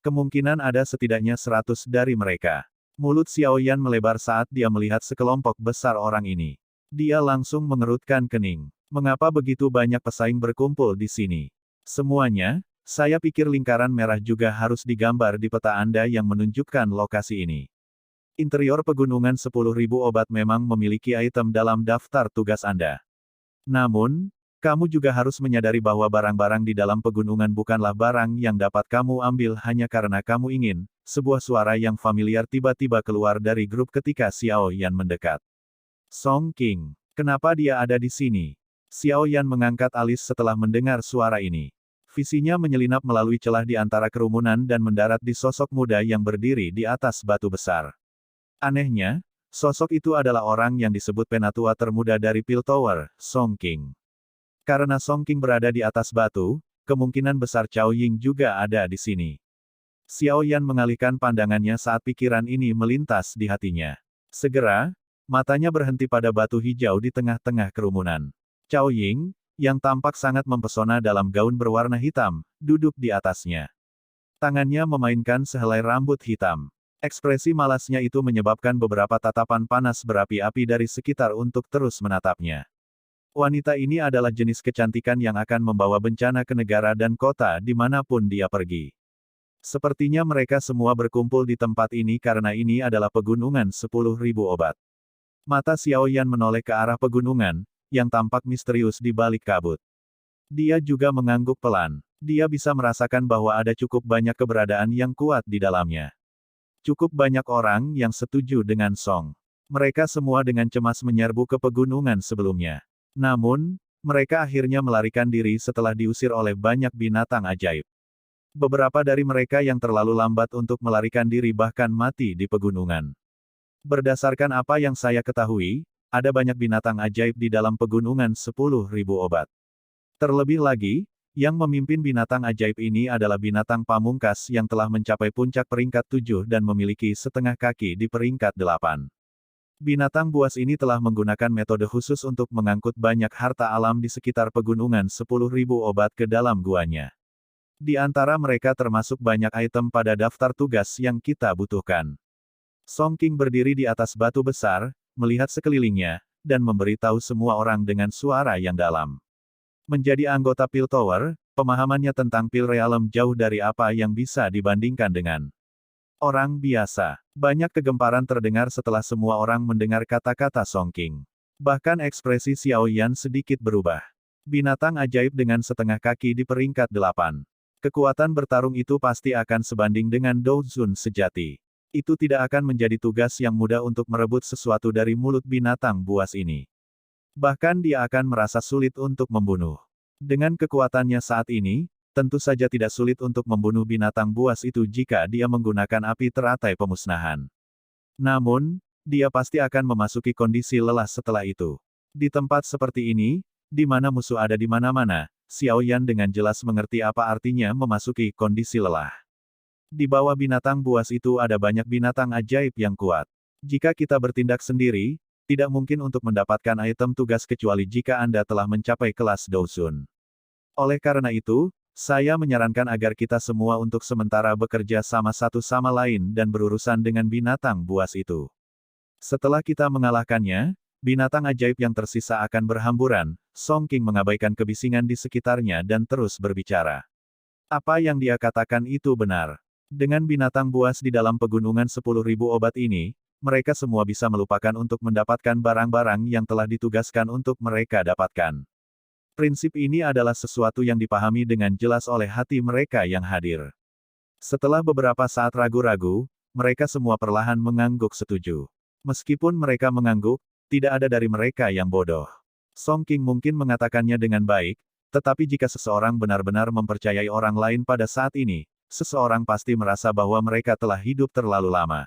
A: Kemungkinan ada setidaknya 100 dari mereka. Mulut Xiao Yan melebar saat dia melihat sekelompok besar orang ini. Dia langsung mengerutkan kening. Mengapa begitu banyak pesaing berkumpul di sini? Semuanya, saya pikir lingkaran merah juga harus digambar di peta Anda yang menunjukkan lokasi ini. Interior pegunungan 10.000 obat memang memiliki item dalam daftar tugas Anda. Namun, kamu juga harus menyadari bahwa barang-barang di dalam pegunungan bukanlah barang yang dapat kamu ambil hanya karena kamu ingin. Sebuah suara yang familiar tiba-tiba keluar dari grup ketika Xiao Yan mendekat. Song King, kenapa dia ada di sini? Xiao Yan mengangkat alis setelah mendengar suara ini. Visinya menyelinap melalui celah di antara kerumunan dan mendarat di sosok muda yang berdiri di atas batu besar. Anehnya, sosok itu adalah orang yang disebut penatua termuda dari Pil Tower, Song King. Karena Song King berada di atas batu, kemungkinan besar Cao Ying juga ada di sini. Xiao Yan mengalihkan pandangannya saat pikiran ini melintas di hatinya. Segera, matanya berhenti pada batu hijau di tengah-tengah kerumunan. Cao Ying, yang tampak sangat mempesona dalam gaun berwarna hitam, duduk di atasnya. Tangannya memainkan sehelai rambut hitam. Ekspresi malasnya itu menyebabkan beberapa tatapan panas berapi-api dari sekitar untuk terus menatapnya. Wanita ini adalah jenis kecantikan yang akan membawa bencana ke negara dan kota dimanapun dia pergi. Sepertinya mereka semua berkumpul di tempat ini karena ini adalah pegunungan 10.000 obat. Mata Xiao Yan menoleh ke arah pegunungan, yang tampak misterius di balik kabut. Dia juga mengangguk pelan. Dia bisa merasakan bahwa ada cukup banyak keberadaan yang kuat di dalamnya. Cukup banyak orang yang setuju dengan Song. Mereka semua dengan cemas menyerbu ke pegunungan sebelumnya. Namun, mereka akhirnya melarikan diri setelah diusir oleh banyak binatang ajaib. Beberapa dari mereka yang terlalu lambat untuk melarikan diri bahkan mati di pegunungan. Berdasarkan apa yang saya ketahui, ada banyak binatang ajaib di dalam pegunungan 10.000 obat. Terlebih lagi, yang memimpin binatang ajaib ini adalah binatang pamungkas yang telah mencapai puncak peringkat 7 dan memiliki setengah kaki di peringkat 8. Binatang buas ini telah menggunakan metode khusus untuk mengangkut banyak harta alam di sekitar pegunungan 10.000 obat ke dalam guanya. Di antara mereka termasuk banyak item pada daftar tugas yang kita butuhkan. Song King berdiri di atas batu besar, melihat sekelilingnya, dan memberitahu semua orang dengan suara yang dalam. Menjadi anggota Pil Tower, pemahamannya tentang Pil Realm jauh dari apa yang bisa dibandingkan dengan orang biasa. Banyak kegemparan terdengar setelah semua orang mendengar kata-kata Song King. Bahkan ekspresi Xiao Yan sedikit berubah. Binatang ajaib dengan setengah kaki di peringkat 8. Kekuatan bertarung itu pasti akan sebanding dengan Douzun sejati. Itu tidak akan menjadi tugas yang mudah untuk merebut sesuatu dari mulut binatang buas ini. Bahkan dia akan merasa sulit untuk membunuh. Dengan kekuatannya saat ini, tentu saja tidak sulit untuk membunuh binatang buas itu jika dia menggunakan api teratai pemusnahan. Namun, dia pasti akan memasuki kondisi lelah setelah itu. Di tempat seperti ini, di mana musuh ada di mana-mana, Xiao Yan dengan jelas mengerti apa artinya memasuki kondisi lelah. Di bawah binatang buas itu ada banyak binatang ajaib yang kuat. Jika kita bertindak sendiri, tidak mungkin untuk mendapatkan item tugas kecuali jika Anda telah mencapai kelas Douzun. Oleh karena itu, saya menyarankan agar kita semua untuk sementara bekerja sama satu sama lain dan berurusan dengan binatang buas itu. Setelah kita mengalahkannya, binatang ajaib yang tersisa akan berhamburan. Song King mengabaikan kebisingan di sekitarnya dan terus berbicara. Apa yang dia katakan itu benar. Dengan binatang buas di dalam pegunungan 10.000 obat ini, mereka semua bisa melupakan untuk mendapatkan barang-barang yang telah ditugaskan untuk mereka dapatkan. Prinsip ini adalah sesuatu yang dipahami dengan jelas oleh hati mereka yang hadir. Setelah beberapa saat ragu-ragu, mereka semua perlahan mengangguk setuju. Meskipun mereka mengangguk, tidak ada dari mereka yang bodoh. Song King mungkin mengatakannya dengan baik, tetapi jika seseorang benar-benar mempercayai orang lain pada saat ini, seseorang pasti merasa bahwa mereka telah hidup terlalu lama.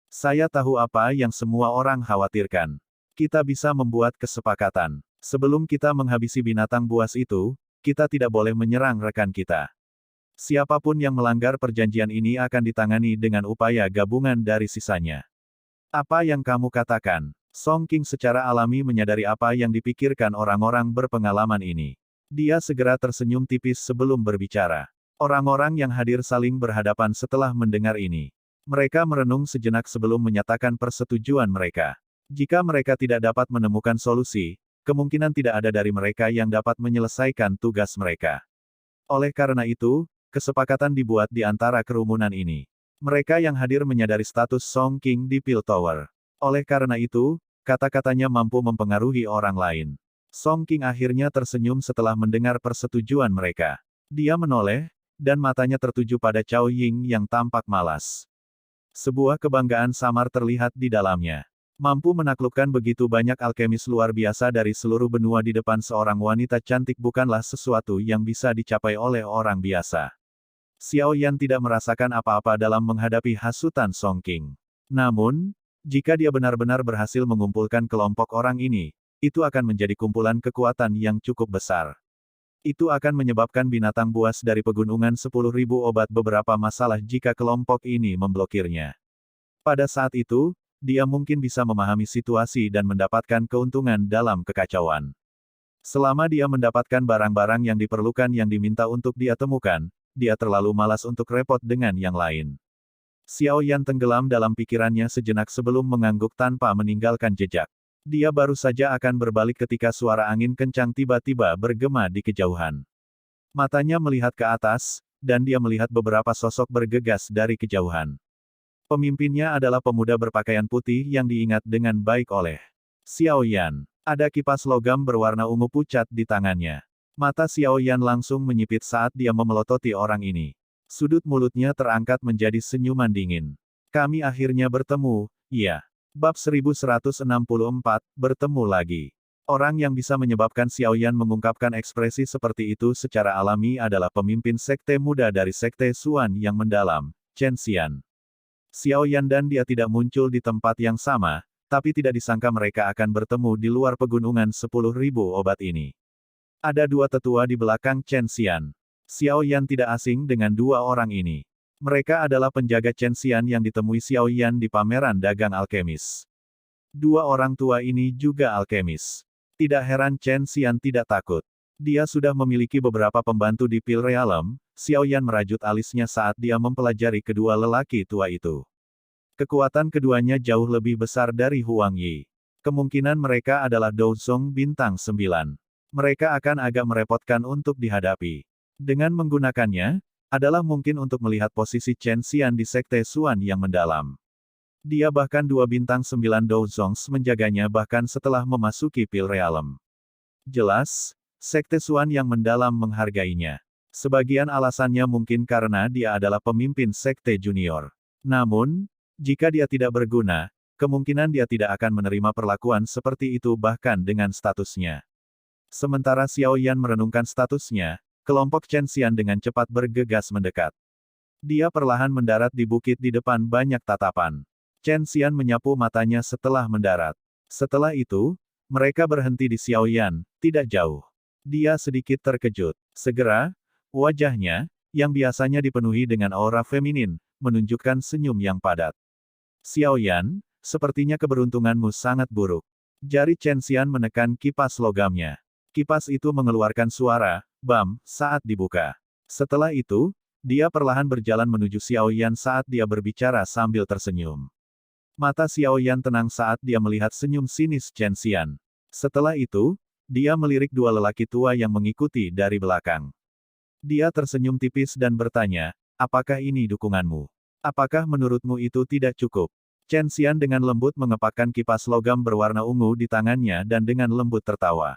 A: Saya tahu apa yang semua orang khawatirkan. Kita bisa membuat kesepakatan. Sebelum kita menghabisi binatang buas itu, kita tidak boleh menyerang rekan kita. Siapapun yang melanggar perjanjian ini akan ditangani dengan upaya gabungan dari sisanya. Apa yang kamu katakan? Song King secara alami menyadari apa yang dipikirkan orang-orang berpengalaman ini. Dia segera tersenyum tipis sebelum berbicara. Orang-orang yang hadir saling berhadapan setelah mendengar ini. Mereka merenung sejenak sebelum menyatakan persetujuan mereka. Jika mereka tidak dapat menemukan solusi, kemungkinan tidak ada dari mereka yang dapat menyelesaikan tugas mereka. Oleh karena itu, kesepakatan dibuat di antara kerumunan ini. Mereka yang hadir menyadari status Song King di Pil Tower. Oleh karena itu, kata-katanya mampu mempengaruhi orang lain. Song King akhirnya tersenyum setelah mendengar persetujuan mereka. Dia menoleh, dan matanya tertuju pada Cao Ying yang tampak malas. Sebuah kebanggaan samar terlihat di dalamnya. Mampu menaklukkan begitu banyak alkemis luar biasa dari seluruh benua di depan seorang wanita cantik bukanlah sesuatu yang bisa dicapai oleh orang biasa. Xiao Yan tidak merasakan apa-apa dalam menghadapi hasutan Song King. Namun, jika dia benar-benar berhasil mengumpulkan kelompok orang ini, itu akan menjadi kumpulan kekuatan yang cukup besar. Itu akan menyebabkan binatang buas dari pegunungan 10.000 obat beberapa masalah jika kelompok ini memblokirnya. Pada saat itu, dia mungkin bisa memahami situasi dan mendapatkan keuntungan dalam kekacauan. Selama dia mendapatkan barang-barang yang diperlukan yang diminta untuk dia temukan, dia terlalu malas untuk repot dengan yang lain. Xiao Yan tenggelam dalam pikirannya sejenak sebelum mengangguk tanpa meninggalkan jejak. Dia baru saja akan berbalik ketika suara angin kencang tiba-tiba bergema di kejauhan. Matanya melihat ke atas, dan dia melihat beberapa sosok bergegas dari kejauhan. Pemimpinnya adalah pemuda berpakaian putih yang diingat dengan baik oleh Xiao Yan. Ada kipas logam berwarna ungu pucat di tangannya. Mata Xiao Yan langsung menyipit saat dia memelototi orang ini. Sudut mulutnya terangkat menjadi senyuman dingin. Kami akhirnya bertemu, iya. Bab 1164, bertemu lagi. Orang yang bisa menyebabkan Xiao Yan mengungkapkan ekspresi seperti itu secara alami adalah pemimpin sekte muda dari sekte Xuan yang mendalam, Chen Xian. Xiao Yan dan dia tidak muncul di tempat yang sama, tapi tidak disangka mereka akan bertemu di luar pegunungan 10.000 obat ini. Ada dua tetua di belakang Chen Xian. Xiao Yan tidak asing dengan dua orang ini. Mereka adalah penjaga Chen Xian yang ditemui Xiao Yan di pameran dagang alkemis. Dua orang tua ini juga alkemis. Tidak heran Chen Xian tidak takut. Dia sudah memiliki beberapa pembantu di Pil Realm. Xiao Yan merajut alisnya saat dia mempelajari kedua lelaki tua itu. Kekuatan keduanya jauh lebih besar dari Huang Yi. Kemungkinan mereka adalah Douzong bintang 9. Mereka akan agak merepotkan untuk dihadapi. Dengan menggunakannya, adalah mungkin untuk melihat posisi Chen Xian di sekte Xuan yang mendalam. Dia bahkan 2 bintang 9 Douzongs menjaganya bahkan setelah memasuki Pil Realm. Jelas, sekte Xuan yang mendalam menghargainya. Sebagian alasannya mungkin karena dia adalah pemimpin sekte junior. Namun, jika dia tidak berguna, kemungkinan dia tidak akan menerima perlakuan seperti itu bahkan dengan statusnya. Sementara Xiao Yan merenungkan statusnya, kelompok Chen Xian dengan cepat bergegas mendekat. Dia perlahan mendarat di bukit di depan banyak tatapan. Chen Xian menyapu matanya setelah mendarat. Setelah itu, mereka berhenti di Xiao Yan, tidak jauh. Dia sedikit terkejut. Segera, wajahnya, yang biasanya dipenuhi dengan aura feminin, menunjukkan senyum yang padat. Xiao Yan, sepertinya keberuntunganmu sangat buruk. Jari Chen Xian menekan kipas logamnya. Kipas itu mengeluarkan suara, bam, saat dibuka. Setelah itu, dia perlahan berjalan menuju Xiao Yan saat dia berbicara sambil tersenyum. Mata Xiao Yan tenang saat dia melihat senyum sinis Chen Xian. Setelah itu, dia melirik dua lelaki tua yang mengikuti dari belakang. Dia tersenyum tipis dan bertanya, apakah ini dukunganmu? Apakah menurutmu itu tidak cukup? Chen Xian dengan lembut mengepakkan kipas logam berwarna ungu di tangannya dan dengan lembut tertawa.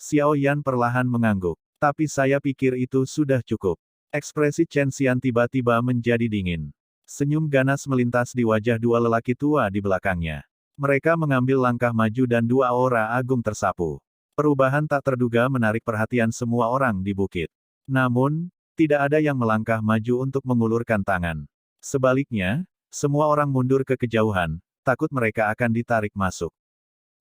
A: Xiao Yan perlahan mengangguk. Tapi saya pikir itu sudah cukup. Ekspresi Chen Xian tiba-tiba menjadi dingin. Senyum ganas melintas di wajah dua lelaki tua di belakangnya. Mereka mengambil langkah maju dan dua aura agung tersapu. Perubahan tak terduga menarik perhatian semua orang di bukit. Namun, tidak ada yang melangkah maju untuk mengulurkan tangan. Sebaliknya, semua orang mundur ke kejauhan, takut mereka akan ditarik masuk.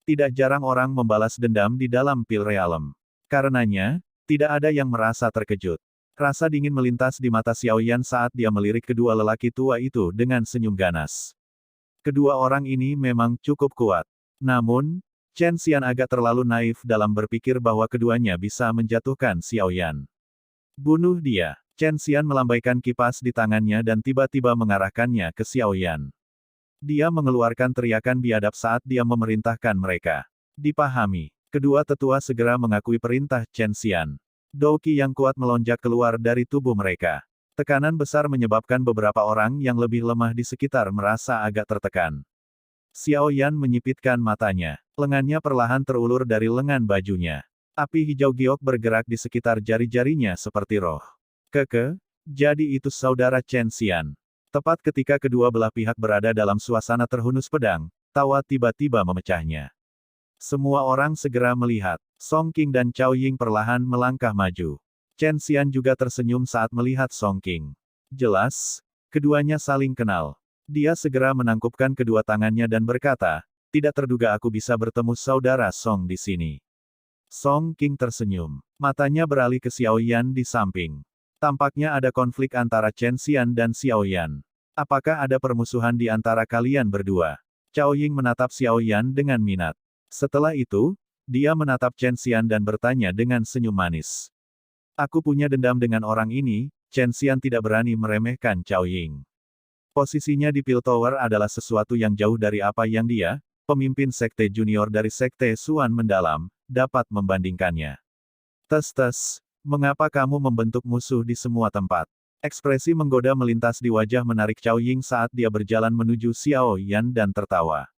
A: Tidak jarang orang membalas dendam di dalam Pil Realm. Karenanya, tidak ada yang merasa terkejut. Rasa dingin melintas di mata Xiao Yan saat dia melirik kedua lelaki tua itu dengan senyum ganas. Kedua orang ini memang cukup kuat. Namun, Chen Xian agak terlalu naif dalam berpikir bahwa keduanya bisa menjatuhkan Xiao Yan. Bunuh dia. Chen Xian melambaikan kipas di tangannya dan tiba-tiba mengarahkannya ke Xiao Yan. Dia mengeluarkan teriakan biadab saat dia memerintahkan mereka. Dipahami. Kedua tetua segera mengakui perintah Chen Xian. Douqi yang kuat melonjak keluar dari tubuh mereka. Tekanan besar menyebabkan beberapa orang yang lebih lemah di sekitar merasa agak tertekan. Xiao Yan menyipitkan matanya. Lengannya perlahan terulur dari lengan bajunya. Api hijau giok bergerak di sekitar jari-jarinya seperti roh. Jadi itu saudara Chen Xian. Tepat ketika kedua belah pihak berada dalam suasana terhunus pedang, tawa tiba-tiba memecahnya. Semua orang segera melihat. Song Qing dan Cao Ying perlahan melangkah maju. Chen Xian juga tersenyum saat melihat Song Qing. Jelas, keduanya saling kenal. Dia segera menangkupkan kedua tangannya dan berkata, tidak terduga aku bisa bertemu saudara Song di sini. Song Qing tersenyum. Matanya beralih ke Xiao Yan di samping. Tampaknya ada konflik antara Chen Xian dan Xiao Yan. Apakah ada permusuhan di antara kalian berdua? Cao Ying menatap Xiao Yan dengan minat. Setelah itu, dia menatap Chen Xian dan bertanya dengan senyum manis. Aku punya dendam dengan orang ini. Chen Xian tidak berani meremehkan Cao Ying. Posisinya di Piltover adalah sesuatu yang jauh dari apa yang dia, pemimpin sekte junior dari sekte Suan Mendalam, dapat membandingkannya. Tes, mengapa kamu membentuk musuh di semua tempat? Ekspresi menggoda melintas di wajah menarik Cao Ying saat dia berjalan menuju Xiao Yan dan tertawa.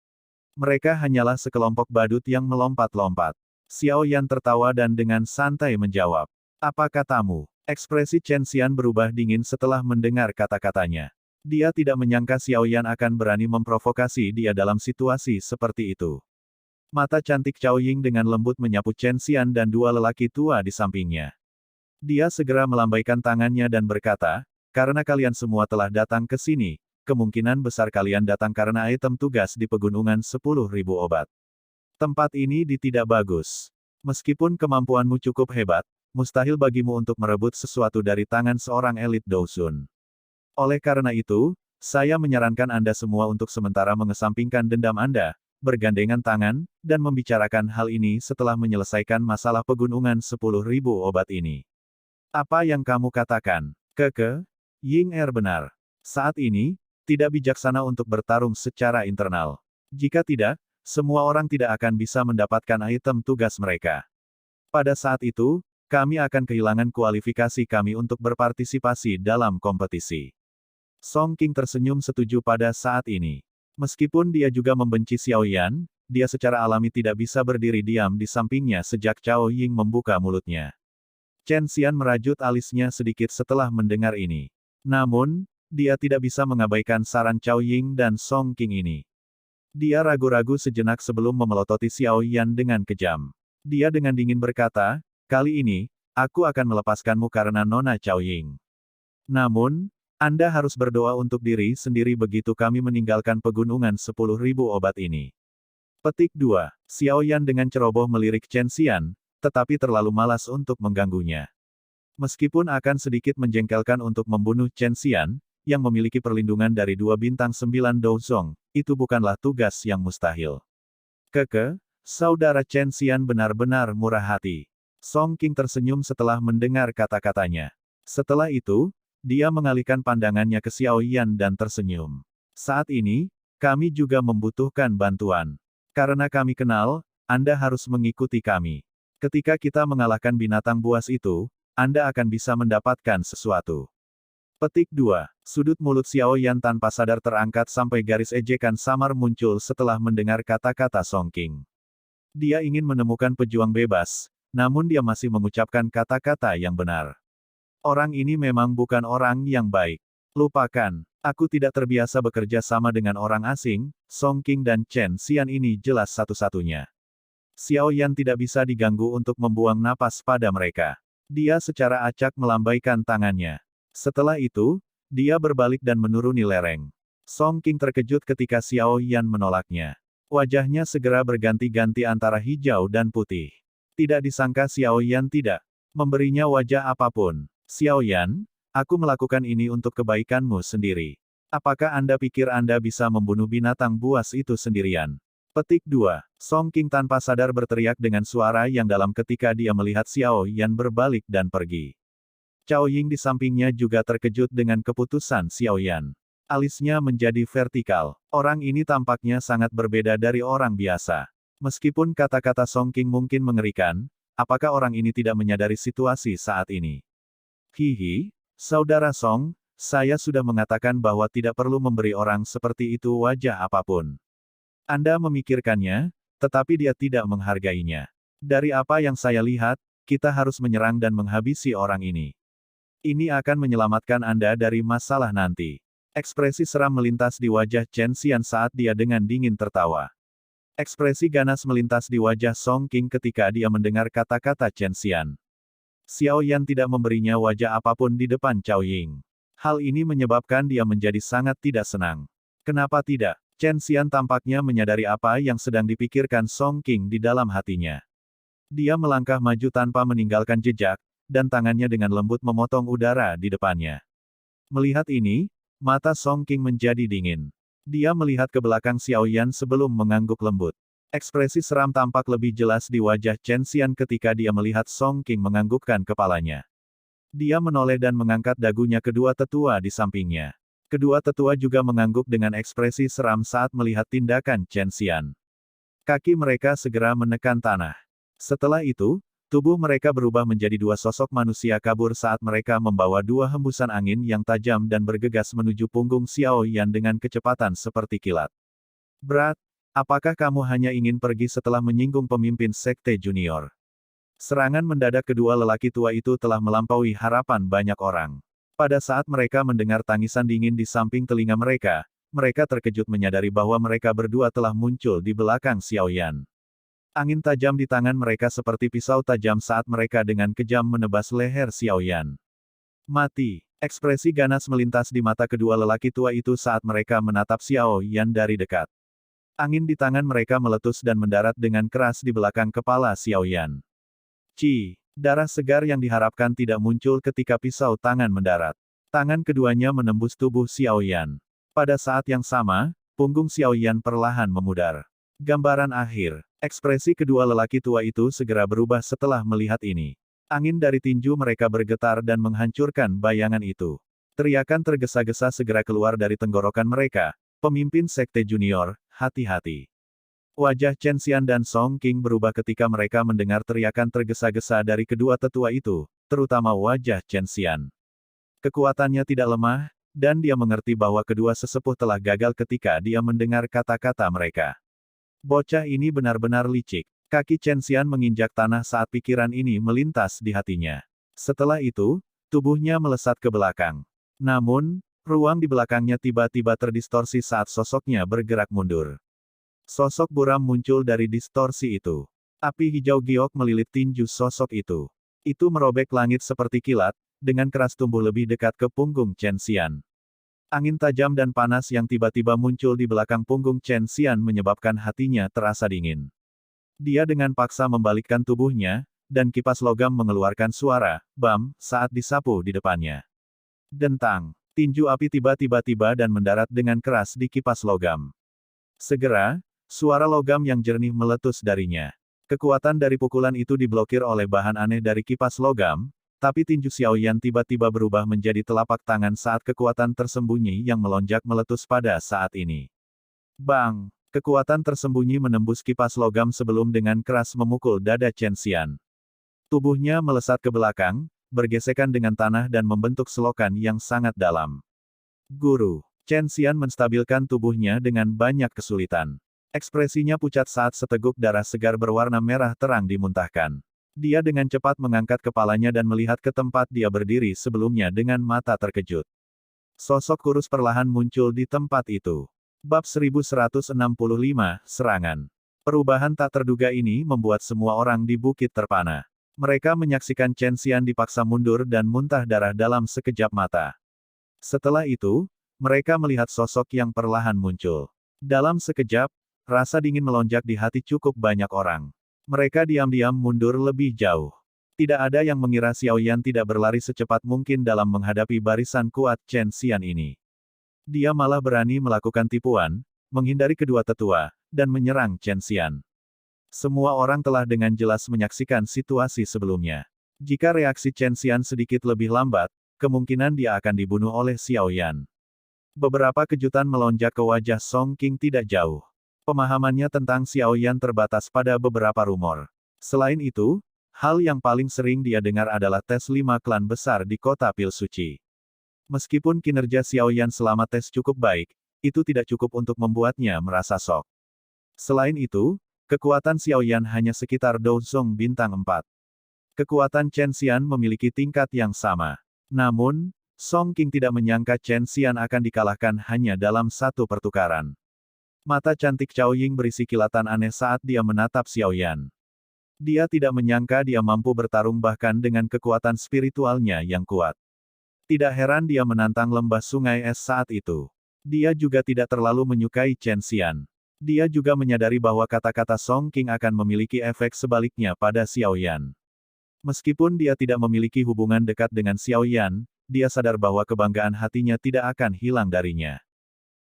A: Mereka hanyalah sekelompok badut yang melompat-lompat. Xiao Yan tertawa dan dengan santai menjawab. Apa katamu? Ekspresi Chen Xian berubah dingin setelah mendengar kata-katanya. Dia tidak menyangka Xiao Yan akan berani memprovokasi dia dalam situasi seperti itu. Mata cantik Cao Ying dengan lembut menyapu Chen Xian dan dua lelaki tua di sampingnya. Dia segera melambaikan tangannya dan berkata, karena kalian semua telah datang ke sini, kemungkinan besar kalian datang karena item tugas di pegunungan 10.000 obat. Tempat ini tidak bagus. Meskipun kemampuanmu cukup hebat, mustahil bagimu untuk merebut sesuatu dari tangan seorang elit Dousun. Oleh karena itu, saya menyarankan Anda semua untuk sementara mengesampingkan dendam Anda, bergandengan tangan, dan membicarakan hal ini setelah menyelesaikan masalah pegunungan 10.000 obat ini. Apa yang kamu katakan? Ying Er benar. Saat ini, tidak bijaksana untuk bertarung secara internal. Jika tidak, semua orang tidak akan bisa mendapatkan item tugas mereka. Pada saat itu, kami akan kehilangan kualifikasi kami untuk berpartisipasi dalam kompetisi. Song King tersenyum setuju pada saat ini. Meskipun dia juga membenci Xiao Yan, dia secara alami tidak bisa berdiri diam di sampingnya sejak Cao Ying membuka mulutnya. Chen Xian merajut alisnya sedikit setelah mendengar ini. Namun, dia tidak bisa mengabaikan saran Cao Ying dan Song King ini. Dia ragu-ragu sejenak sebelum memelototi Xiao Yan dengan kejam. Dia dengan dingin berkata, kali ini, aku akan melepaskanmu karena Nona Cao Ying. Namun, Anda harus berdoa untuk diri sendiri begitu kami meninggalkan pegunungan 10.000 obat ini. Petik 2. Xiao Yan dengan ceroboh melirik Chen Xian, tetapi terlalu malas untuk mengganggunya. Meskipun akan sedikit menjengkelkan untuk membunuh Chen Xian, yang memiliki perlindungan dari 2 bintang 9 Douzong, itu bukanlah tugas yang mustahil. Saudara Chen Xian benar-benar murah hati. Song King tersenyum setelah mendengar kata-katanya. Setelah itu, dia mengalihkan pandangannya ke Xiao Yan dan tersenyum. Saat ini, kami juga membutuhkan bantuan. Karena kami kenal, Anda harus mengikuti kami. Ketika kita mengalahkan binatang buas itu, Anda akan bisa mendapatkan sesuatu. Petik 2. Sudut mulut Xiao Yan tanpa sadar terangkat sampai garis ejekan samar muncul setelah mendengar kata-kata Song King. Dia ingin menemukan pejuang bebas, namun dia masih mengucapkan kata-kata yang benar. Orang ini memang bukan orang yang baik. Lupakan, aku tidak terbiasa bekerja sama dengan orang asing, Song King dan Chen Xian ini jelas satu-satunya. Xiao Yan tidak bisa diganggu untuk membuang napas pada mereka. Dia secara acak melambaikan tangannya. Setelah itu, dia berbalik dan menuruni lereng. Song King terkejut ketika Xiao Yan menolaknya. Wajahnya segera berganti-ganti antara hijau dan putih. Tidak disangka Xiao Yan tidak memberinya wajah apapun. Xiao Yan, aku melakukan ini untuk kebaikanmu sendiri. Apakah Anda pikir Anda bisa membunuh binatang buas itu sendirian? Petik 2. Song King tanpa sadar berteriak dengan suara yang dalam ketika dia melihat Xiao Yan berbalik dan pergi. Cao Ying di sampingnya juga terkejut dengan keputusan Xiao Yan. Alisnya menjadi vertikal. Orang ini tampaknya sangat berbeda dari orang biasa. Meskipun kata-kata Song King mungkin mengerikan, apakah orang ini tidak menyadari situasi saat ini? Hihi, Saudara Song, saya sudah mengatakan bahwa tidak perlu memberi orang seperti itu wajah apapun. Anda memikirkannya, tetapi dia tidak menghargainya. Dari apa yang saya lihat, kita harus menyerang dan menghabisi orang ini. Ini akan menyelamatkan Anda dari masalah nanti. Ekspresi seram melintas di wajah Chen Xian saat dia dengan dingin tertawa. Ekspresi ganas melintas di wajah Song King ketika dia mendengar kata-kata Chen Xian. Xiao Yan tidak memberinya wajah apapun di depan Cao Ying. Hal ini menyebabkan dia menjadi sangat tidak senang. Kenapa tidak? Chen Xian tampaknya menyadari apa yang sedang dipikirkan Song King di dalam hatinya. Dia melangkah maju tanpa meninggalkan jejak, dan tangannya dengan lembut memotong udara di depannya. Melihat ini, mata Song King menjadi dingin. Dia melihat ke belakang Xiao Yan sebelum mengangguk lembut. Ekspresi seram tampak lebih jelas di wajah Chen Xian ketika dia melihat Song King menganggukkan kepalanya. Dia menoleh dan mengangkat dagunya kedua tetua di sampingnya. Kedua tetua juga mengangguk dengan ekspresi seram saat melihat tindakan Chen Xian. Kaki mereka segera menekan tanah. Setelah itu, tubuh mereka berubah menjadi dua sosok manusia kabur saat mereka membawa dua hembusan angin yang tajam dan bergegas menuju punggung Xiao Yan dengan kecepatan seperti kilat. Berat, apakah kamu hanya ingin pergi setelah menyinggung pemimpin Sekte Junior? Serangan mendadak kedua lelaki tua itu telah melampaui harapan banyak orang. Pada saat mereka mendengar tangisan dingin di samping telinga mereka, mereka terkejut menyadari bahwa mereka berdua telah muncul di belakang Xiao Yan. Angin tajam di tangan mereka seperti pisau tajam saat mereka dengan kejam menebas leher Xiao Yan. Mati. Ekspresi ganas melintas di mata kedua lelaki tua itu saat mereka menatap Xiao Yan dari dekat. Angin di tangan mereka meletus dan mendarat dengan keras di belakang kepala Xiao Yan. Darah segar yang diharapkan tidak muncul ketika pisau tangan mendarat. Tangan keduanya menembus tubuh Xiao Yan. Pada saat yang sama, punggung Xiao Yan perlahan memudar. Gambaran akhir. Ekspresi kedua lelaki tua itu segera berubah setelah melihat ini. Angin dari tinju mereka bergetar dan menghancurkan bayangan itu. Teriakan tergesa-gesa segera keluar dari tenggorokan mereka. Pemimpin Sekte Junior, hati-hati. Wajah Chen Xian dan Song Qing berubah ketika mereka mendengar teriakan tergesa-gesa dari kedua tetua itu, terutama wajah Chen Xian. Kekuatannya tidak lemah, dan dia mengerti bahwa kedua sesepuh telah gagal ketika dia mendengar kata-kata mereka. Bocah ini benar-benar licik. Kaki Chen Xian menginjak tanah saat pikiran ini melintas di hatinya. Setelah itu, tubuhnya melesat ke belakang. Namun, ruang di belakangnya tiba-tiba terdistorsi saat sosoknya bergerak mundur. Sosok buram muncul dari distorsi itu. Api hijau giok melilit tinju sosok itu. Itu merobek langit seperti kilat, dengan keras tumbuh lebih dekat ke punggung Chen Xian. Angin tajam dan panas yang tiba-tiba muncul di belakang punggung Chen Xian menyebabkan hatinya terasa dingin. Dia dengan paksa membalikkan tubuhnya, dan kipas logam mengeluarkan suara, bam, saat disapu di depannya. Dentang. Tinju api tiba-tiba dan mendarat dengan keras di kipas logam. Segera, suara logam yang jernih meletus darinya. Kekuatan dari pukulan itu diblokir oleh bahan aneh dari kipas logam, tapi tinju Xiao Yan tiba-tiba berubah menjadi telapak tangan saat kekuatan tersembunyi yang melonjak meletus pada saat ini. Bang! Kekuatan tersembunyi menembus kipas logam sebelum dengan keras memukul dada Chen Xian. Tubuhnya melesat ke belakang, bergesekan dengan tanah dan membentuk selokan yang sangat dalam. Guru! Chen Xian menstabilkan tubuhnya dengan banyak kesulitan. Ekspresinya pucat saat seteguk darah segar berwarna merah terang dimuntahkan. Dia dengan cepat mengangkat kepalanya dan melihat ke tempat dia berdiri sebelumnya dengan mata terkejut. Sosok kurus perlahan muncul di tempat itu. Bab 1165, Serangan. Perubahan tak terduga ini membuat semua orang di bukit terpana. Mereka menyaksikan Chen Xian dipaksa mundur dan muntah darah dalam sekejap mata. Setelah itu, mereka melihat sosok yang perlahan muncul. Dalam sekejap, rasa dingin melonjak di hati cukup banyak orang. Mereka diam-diam mundur lebih jauh. Tidak ada yang mengira Xiao Yan tidak berlari secepat mungkin dalam menghadapi barisan kuat Chen Xian ini. Dia malah berani melakukan tipuan, menghindari kedua tetua, dan menyerang Chen Xian. Semua orang telah dengan jelas menyaksikan situasi sebelumnya. Jika reaksi Chen Xian sedikit lebih lambat, kemungkinan dia akan dibunuh oleh Xiao Yan. Beberapa kejutan melonjak ke wajah Song Qing tidak jauh. Pemahamannya tentang Xiao Yan terbatas pada beberapa rumor. Selain itu, hal yang paling sering dia dengar adalah tes 5 klan besar di kota Pil Suci. Meskipun kinerja Xiao Yan selama tes cukup baik, itu tidak cukup untuk membuatnya merasa sok. Selain itu, kekuatan Xiao Yan hanya sekitar Douzong bintang 4. Kekuatan Chen Xian memiliki tingkat yang sama. Namun, Song Qing tidak menyangka Chen Xian akan dikalahkan hanya dalam satu pertukaran. Mata cantik Cao Ying berisi kilatan aneh saat dia menatap Xiao Yan. Dia tidak menyangka dia mampu bertarung bahkan dengan kekuatan spiritualnya yang kuat. Tidak heran dia menantang lembah sungai es saat itu. Dia juga tidak terlalu menyukai Chen Xian. Dia juga menyadari bahwa kata-kata Song Qing akan memiliki efek sebaliknya pada Xiao Yan. Meskipun dia tidak memiliki hubungan dekat dengan Xiao Yan, dia sadar bahwa kebanggaan hatinya tidak akan hilang darinya.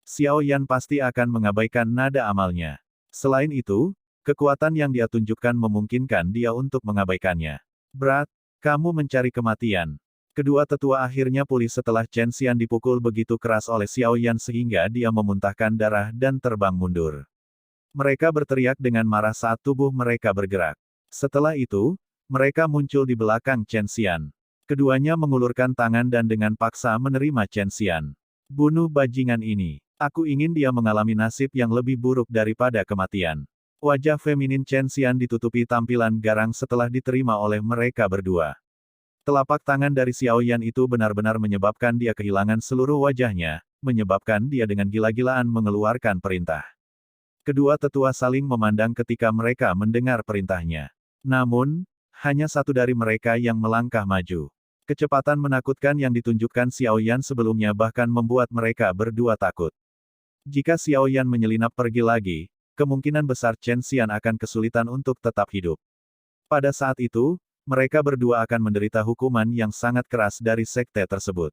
A: Xiao Yan pasti akan mengabaikan nada amalnya. Selain itu, kekuatan yang dia tunjukkan memungkinkan dia untuk mengabaikannya. Berat, kamu mencari kematian. Kedua tetua akhirnya pulih setelah Chen Xian dipukul begitu keras oleh Xiao Yan sehingga dia memuntahkan darah dan terbang mundur. Mereka berteriak dengan marah saat tubuh mereka bergerak. Setelah itu, mereka muncul di belakang Chen Xian. Keduanya mengulurkan tangan dan dengan paksa menerima Chen Xian. Bunuh bajingan ini. Aku ingin dia mengalami nasib yang lebih buruk daripada kematian. Wajah feminin Chen Xian ditutupi tampilan garang setelah diterima oleh mereka berdua. Telapak tangan dari Xiao Yan itu benar-benar menyebabkan dia kehilangan seluruh wajahnya, menyebabkan dia dengan gila-gilaan mengeluarkan perintah. Kedua tetua saling memandang ketika mereka mendengar perintahnya. Namun, hanya satu dari mereka yang melangkah maju. Kecepatan menakutkan yang ditunjukkan Xiao Yan sebelumnya bahkan membuat mereka berdua takut. Jika Xiao Yan menyelinap pergi lagi, kemungkinan besar Chen Xian akan kesulitan untuk tetap hidup. Pada saat itu, mereka berdua akan menderita hukuman yang sangat keras dari sekte tersebut.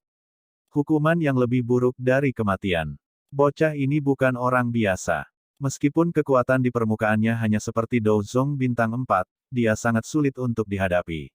A: Hukuman yang lebih buruk dari kematian. Bocah ini bukan orang biasa. Meskipun kekuatan di permukaannya hanya seperti Douzong bintang 4, dia sangat sulit untuk dihadapi.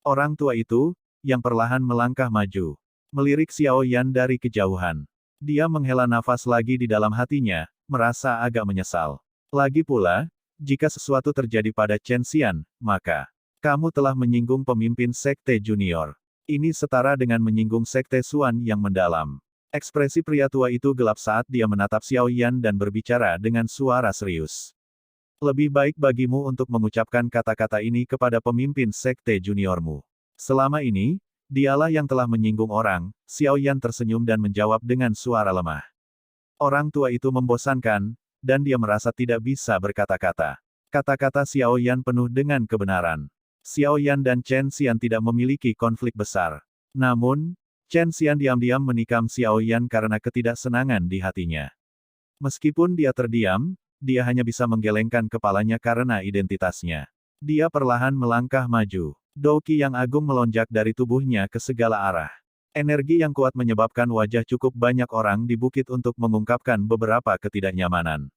A: Orang tua itu, yang perlahan melangkah maju. Melirik Xiao Yan dari kejauhan. Dia menghela nafas lagi di dalam hatinya, merasa agak menyesal. Lagi pula, jika sesuatu terjadi pada Chen Xian, maka kamu telah menyinggung pemimpin sekte junior. Ini setara dengan menyinggung sekte Xuan yang mendalam. Ekspresi pria tua itu gelap saat dia menatap Xiao Yan dan berbicara dengan suara serius. Lebih baik bagimu untuk mengucapkan kata-kata ini kepada pemimpin sekte juniormu. Selama ini, dialah yang telah menyinggung orang. Xiao Yan tersenyum dan menjawab dengan suara lemah. Orang tua itu membosankan, dan dia merasa tidak bisa berkata-kata. Kata-kata Xiao Yan penuh dengan kebenaran. Xiao Yan dan Chen Xian tidak memiliki konflik besar. Namun, Chen Xian diam-diam menikam Xiao Yan karena ketidaksenangan di hatinya. Meskipun dia terdiam, dia hanya bisa menggelengkan kepalanya karena identitasnya. Dia perlahan melangkah maju. Douqi yang agung melonjak dari tubuhnya ke segala arah. Energi yang kuat menyebabkan wajah cukup banyak orang di bukit untuk mengungkapkan beberapa ketidaknyamanan.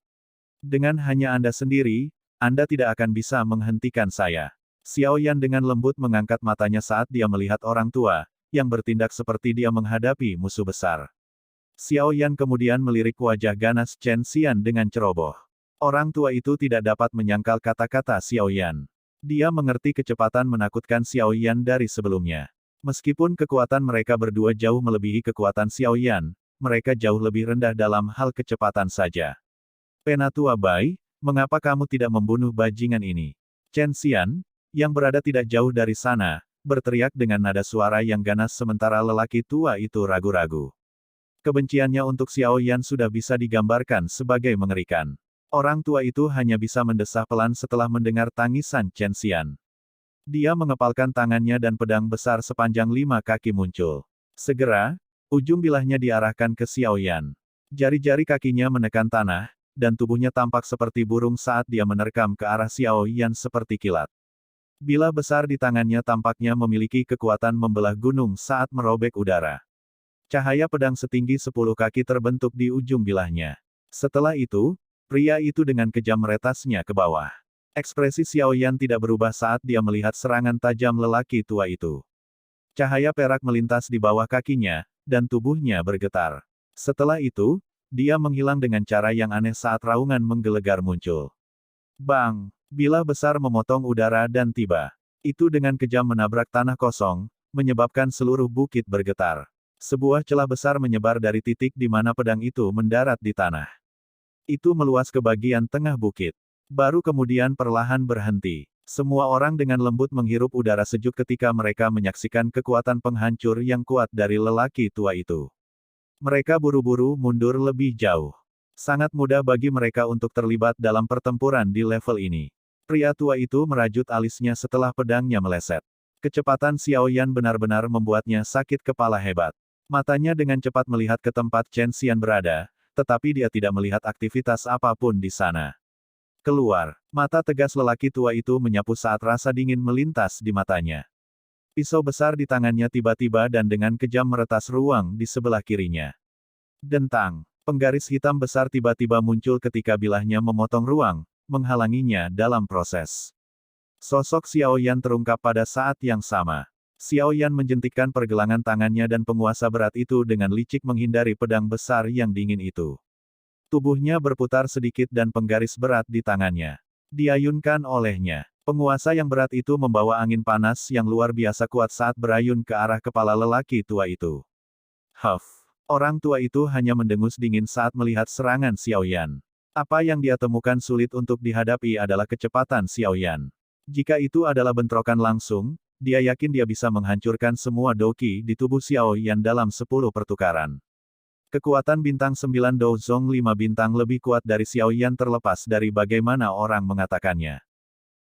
A: Dengan hanya Anda sendiri, Anda tidak akan bisa menghentikan saya. Xiao Yan dengan lembut mengangkat matanya saat dia melihat orang tua, yang bertindak seperti dia menghadapi musuh besar. Xiao Yan kemudian melirik wajah ganas Chen Xian dengan ceroboh. Orang tua itu tidak dapat menyangkal kata-kata Xiao Yan. Dia mengerti kecepatan menakutkan Xiao Yan dari sebelumnya. Meskipun kekuatan mereka berdua jauh melebihi kekuatan Xiao Yan, mereka jauh lebih rendah dalam hal kecepatan saja. Penatua Bai, mengapa kamu tidak membunuh bajingan ini? Chen Xian, yang berada tidak jauh dari sana, berteriak dengan nada suara yang ganas sementara lelaki tua itu ragu-ragu. Kebenciannya untuk Xiao Yan sudah bisa digambarkan sebagai mengerikan. Orang tua itu hanya bisa mendesah pelan setelah mendengar tangisan Chen Xian. Dia mengepalkan tangannya dan pedang besar sepanjang 5 kaki muncul. Segera, ujung bilahnya diarahkan ke Xiao Yan. Jari-jari kakinya menekan tanah, dan tubuhnya tampak seperti burung saat dia menerkam ke arah Xiao Yan seperti kilat. Bilah besar di tangannya tampaknya memiliki kekuatan membelah gunung saat merobek udara. Cahaya pedang setinggi 10 kaki terbentuk di ujung bilahnya. Setelah itu, pria itu dengan kejam meretasnya ke bawah. Ekspresi Xiao Yan tidak berubah saat dia melihat serangan tajam lelaki tua itu. Cahaya perak melintas di bawah kakinya, dan tubuhnya bergetar. Setelah itu, dia menghilang dengan cara yang aneh saat raungan menggelegar muncul. Bang! Bilah besar memotong udara dan tiba. Itu dengan kejam menabrak tanah kosong, menyebabkan seluruh bukit bergetar. Sebuah celah besar menyebar dari titik di mana pedang itu mendarat di tanah. Itu meluas ke bagian tengah bukit. Baru kemudian perlahan berhenti. Semua orang dengan lembut menghirup udara sejuk ketika mereka menyaksikan kekuatan penghancur yang kuat dari lelaki tua itu. Mereka buru-buru mundur lebih jauh. Sangat mudah bagi mereka untuk terlibat dalam pertempuran di level ini. Pria tua itu merajut alisnya setelah pedangnya meleset. Kecepatan Xiao Yan benar-benar membuatnya sakit kepala hebat. Matanya dengan cepat melihat ke tempat Chen Xian berada, tetapi dia tidak melihat aktivitas apapun di sana. Keluar. Mata tegas lelaki tua itu menyapu saat rasa dingin melintas di matanya. Pisau besar di tangannya tiba-tiba dan dengan kejam meretas ruang di sebelah kirinya. Dentang. Penggaris hitam besar tiba-tiba muncul ketika bilahnya memotong ruang, menghalanginya dalam proses. Sosok Xiao Yan terungkap pada saat yang sama. Xiao Yan menjentikkan pergelangan tangannya dan penguasa berat itu dengan licik menghindari pedang besar yang dingin itu. Tubuhnya berputar sedikit dan penggaris berat di tangannya diayunkan olehnya. Penguasa yang berat itu membawa angin panas yang luar biasa kuat saat berayun ke arah kepala lelaki tua itu. Huff! Orang tua itu hanya mendengus dingin saat melihat serangan Xiao Yan. Apa yang dia temukan sulit untuk dihadapi adalah kecepatan Xiao Yan. Jika itu adalah bentrokan langsung, dia yakin dia bisa menghancurkan semua doki di tubuh Xiao Yan dalam 10 pertukaran. Kekuatan bintang 9 Douzong 5 bintang lebih kuat dari Xiao Yan terlepas dari bagaimana orang mengatakannya.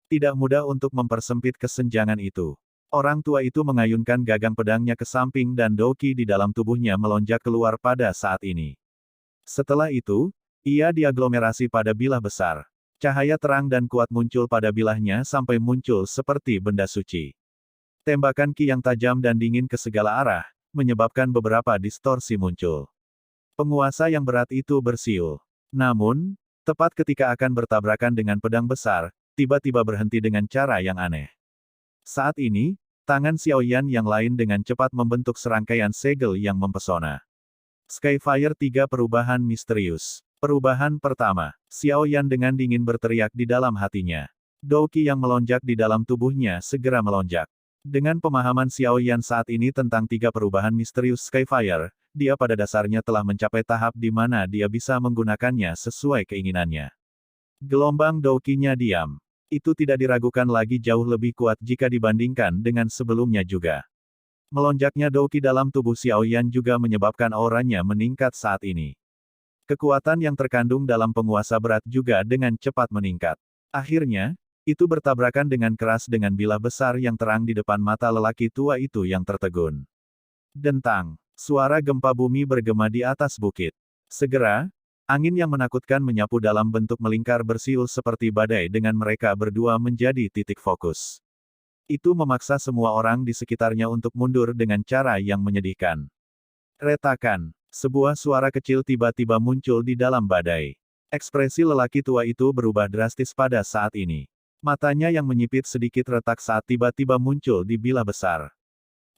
A: Tidak mudah untuk mempersempit kesenjangan itu. Orang tua itu mengayunkan gagang pedangnya ke samping dan doki di dalam tubuhnya melonjak keluar pada saat ini. Setelah itu, ia diaglomerasi pada bilah besar. Cahaya terang dan kuat muncul pada bilahnya sampai muncul seperti benda suci. Tembakan ki yang tajam dan dingin ke segala arah, menyebabkan beberapa distorsi muncul. Penguasa yang berat itu bersiul. Namun, tepat ketika akan bertabrakan dengan pedang besar, tiba-tiba berhenti dengan cara yang aneh. Saat ini, tangan Xiao Yan yang lain dengan cepat membentuk serangkaian segel yang mempesona. Skyfire 3 Perubahan Misterius. Perubahan pertama, Xiao Yan dengan dingin berteriak di dalam hatinya. Doki yang melonjak di dalam tubuhnya segera melonjak. Dengan pemahaman Xiao Yan saat ini tentang 3 perubahan misterius Skyfire, dia pada dasarnya telah mencapai tahap di mana dia bisa menggunakannya sesuai keinginannya. Gelombang dokinya diam. Itu tidak diragukan lagi jauh lebih kuat jika dibandingkan dengan sebelumnya juga. Melonjaknya doki dalam tubuh Xiao Yan juga menyebabkan auranya meningkat saat ini. Kekuatan yang terkandung dalam penguasa berat juga dengan cepat meningkat. Akhirnya, itu bertabrakan dengan keras dengan bilah besar yang terang di depan mata lelaki tua itu yang tertegun. Dentang, suara gempa bumi bergema di atas bukit. Segera, angin yang menakutkan menyapu dalam bentuk melingkar bersiul seperti badai dengan mereka berdua menjadi titik fokus. Itu memaksa semua orang di sekitarnya untuk mundur dengan cara yang menyedihkan. Retakan, sebuah suara kecil tiba-tiba muncul di dalam badai. Ekspresi lelaki tua itu berubah drastis pada saat ini. Matanya yang menyipit sedikit retak saat tiba-tiba muncul di bilah besar.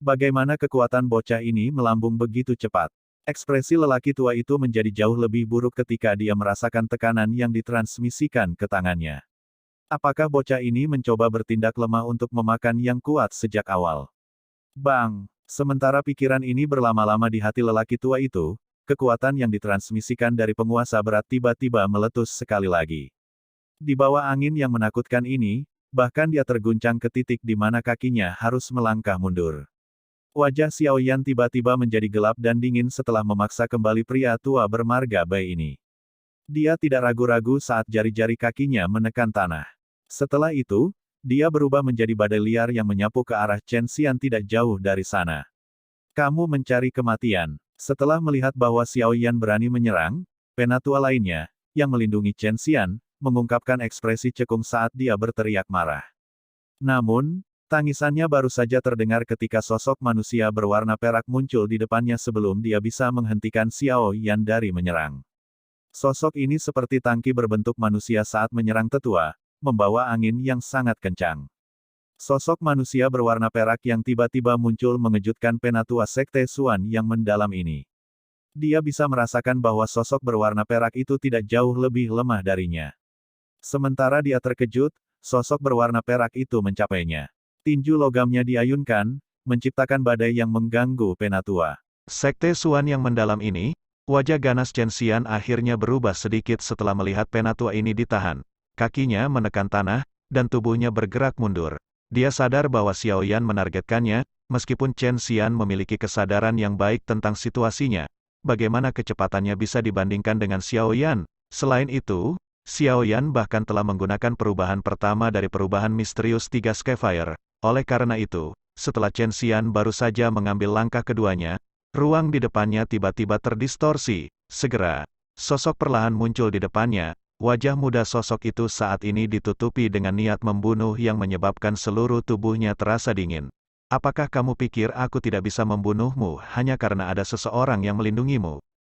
A: Bagaimana kekuatan bocah ini melambung begitu cepat? Ekspresi lelaki tua itu menjadi jauh lebih buruk ketika dia merasakan tekanan yang ditransmisikan ke tangannya. Apakah bocah ini mencoba bertindak lemah untuk memakan yang kuat sejak awal? Bang! Sementara pikiran ini berlama-lama di hati lelaki tua itu, kekuatan yang ditransmisikan dari penguasa berat tiba-tiba meletus sekali lagi. Di bawah angin yang menakutkan ini, bahkan dia terguncang ke titik di mana kakinya harus melangkah mundur. Wajah Xiao Yan tiba-tiba menjadi gelap dan dingin setelah memaksa kembali pria tua bermarga bayi ini. Dia tidak ragu-ragu saat jari-jari kakinya menekan tanah. Setelah itu, dia berubah menjadi badai liar yang menyapu ke arah Chen Xian tidak jauh dari sana. Kamu mencari kematian. Setelah melihat bahwa Xiao Yan berani menyerang, penatua lainnya, yang melindungi Chen Xian, mengungkapkan ekspresi cekung saat dia berteriak marah. Namun, tangisannya baru saja terdengar ketika sosok manusia berwarna perak muncul di depannya sebelum dia bisa menghentikan Xiao Yan dari menyerang. Sosok ini seperti tangki berbentuk manusia saat menyerang tetua, membawa angin yang sangat kencang. Sosok manusia berwarna perak yang tiba-tiba muncul mengejutkan penatua Sekte Xuan yang mendalam ini. Dia bisa merasakan bahwa sosok berwarna perak itu tidak jauh lebih lemah darinya. Sementara dia terkejut, sosok berwarna perak itu mencapainya. Tinju logamnya diayunkan, menciptakan badai yang mengganggu penatua. Sekte Xuan yang mendalam ini, wajah ganas Chen Xian akhirnya berubah sedikit setelah melihat penatua ini ditahan. Kakinya menekan tanah, dan tubuhnya bergerak mundur. Dia sadar bahwa Xiao Yan menargetkannya, meskipun Chen Xian memiliki kesadaran yang baik tentang situasinya. Bagaimana kecepatannya bisa dibandingkan dengan Xiao Yan? Selain itu, Xiao Yan bahkan telah menggunakan perubahan pertama dari perubahan misterius 3 Skyfire. Oleh karena itu, setelah Chen Xian baru saja mengambil langkah keduanya, ruang di depannya tiba-tiba terdistorsi. Segera, sosok perlahan muncul di depannya. Wajah muda sosok itu saat ini ditutupi dengan niat membunuh yang menyebabkan seluruh tubuhnya terasa dingin. Apakah kamu pikir aku tidak bisa membunuhmu hanya karena ada seseorang yang melindungimu?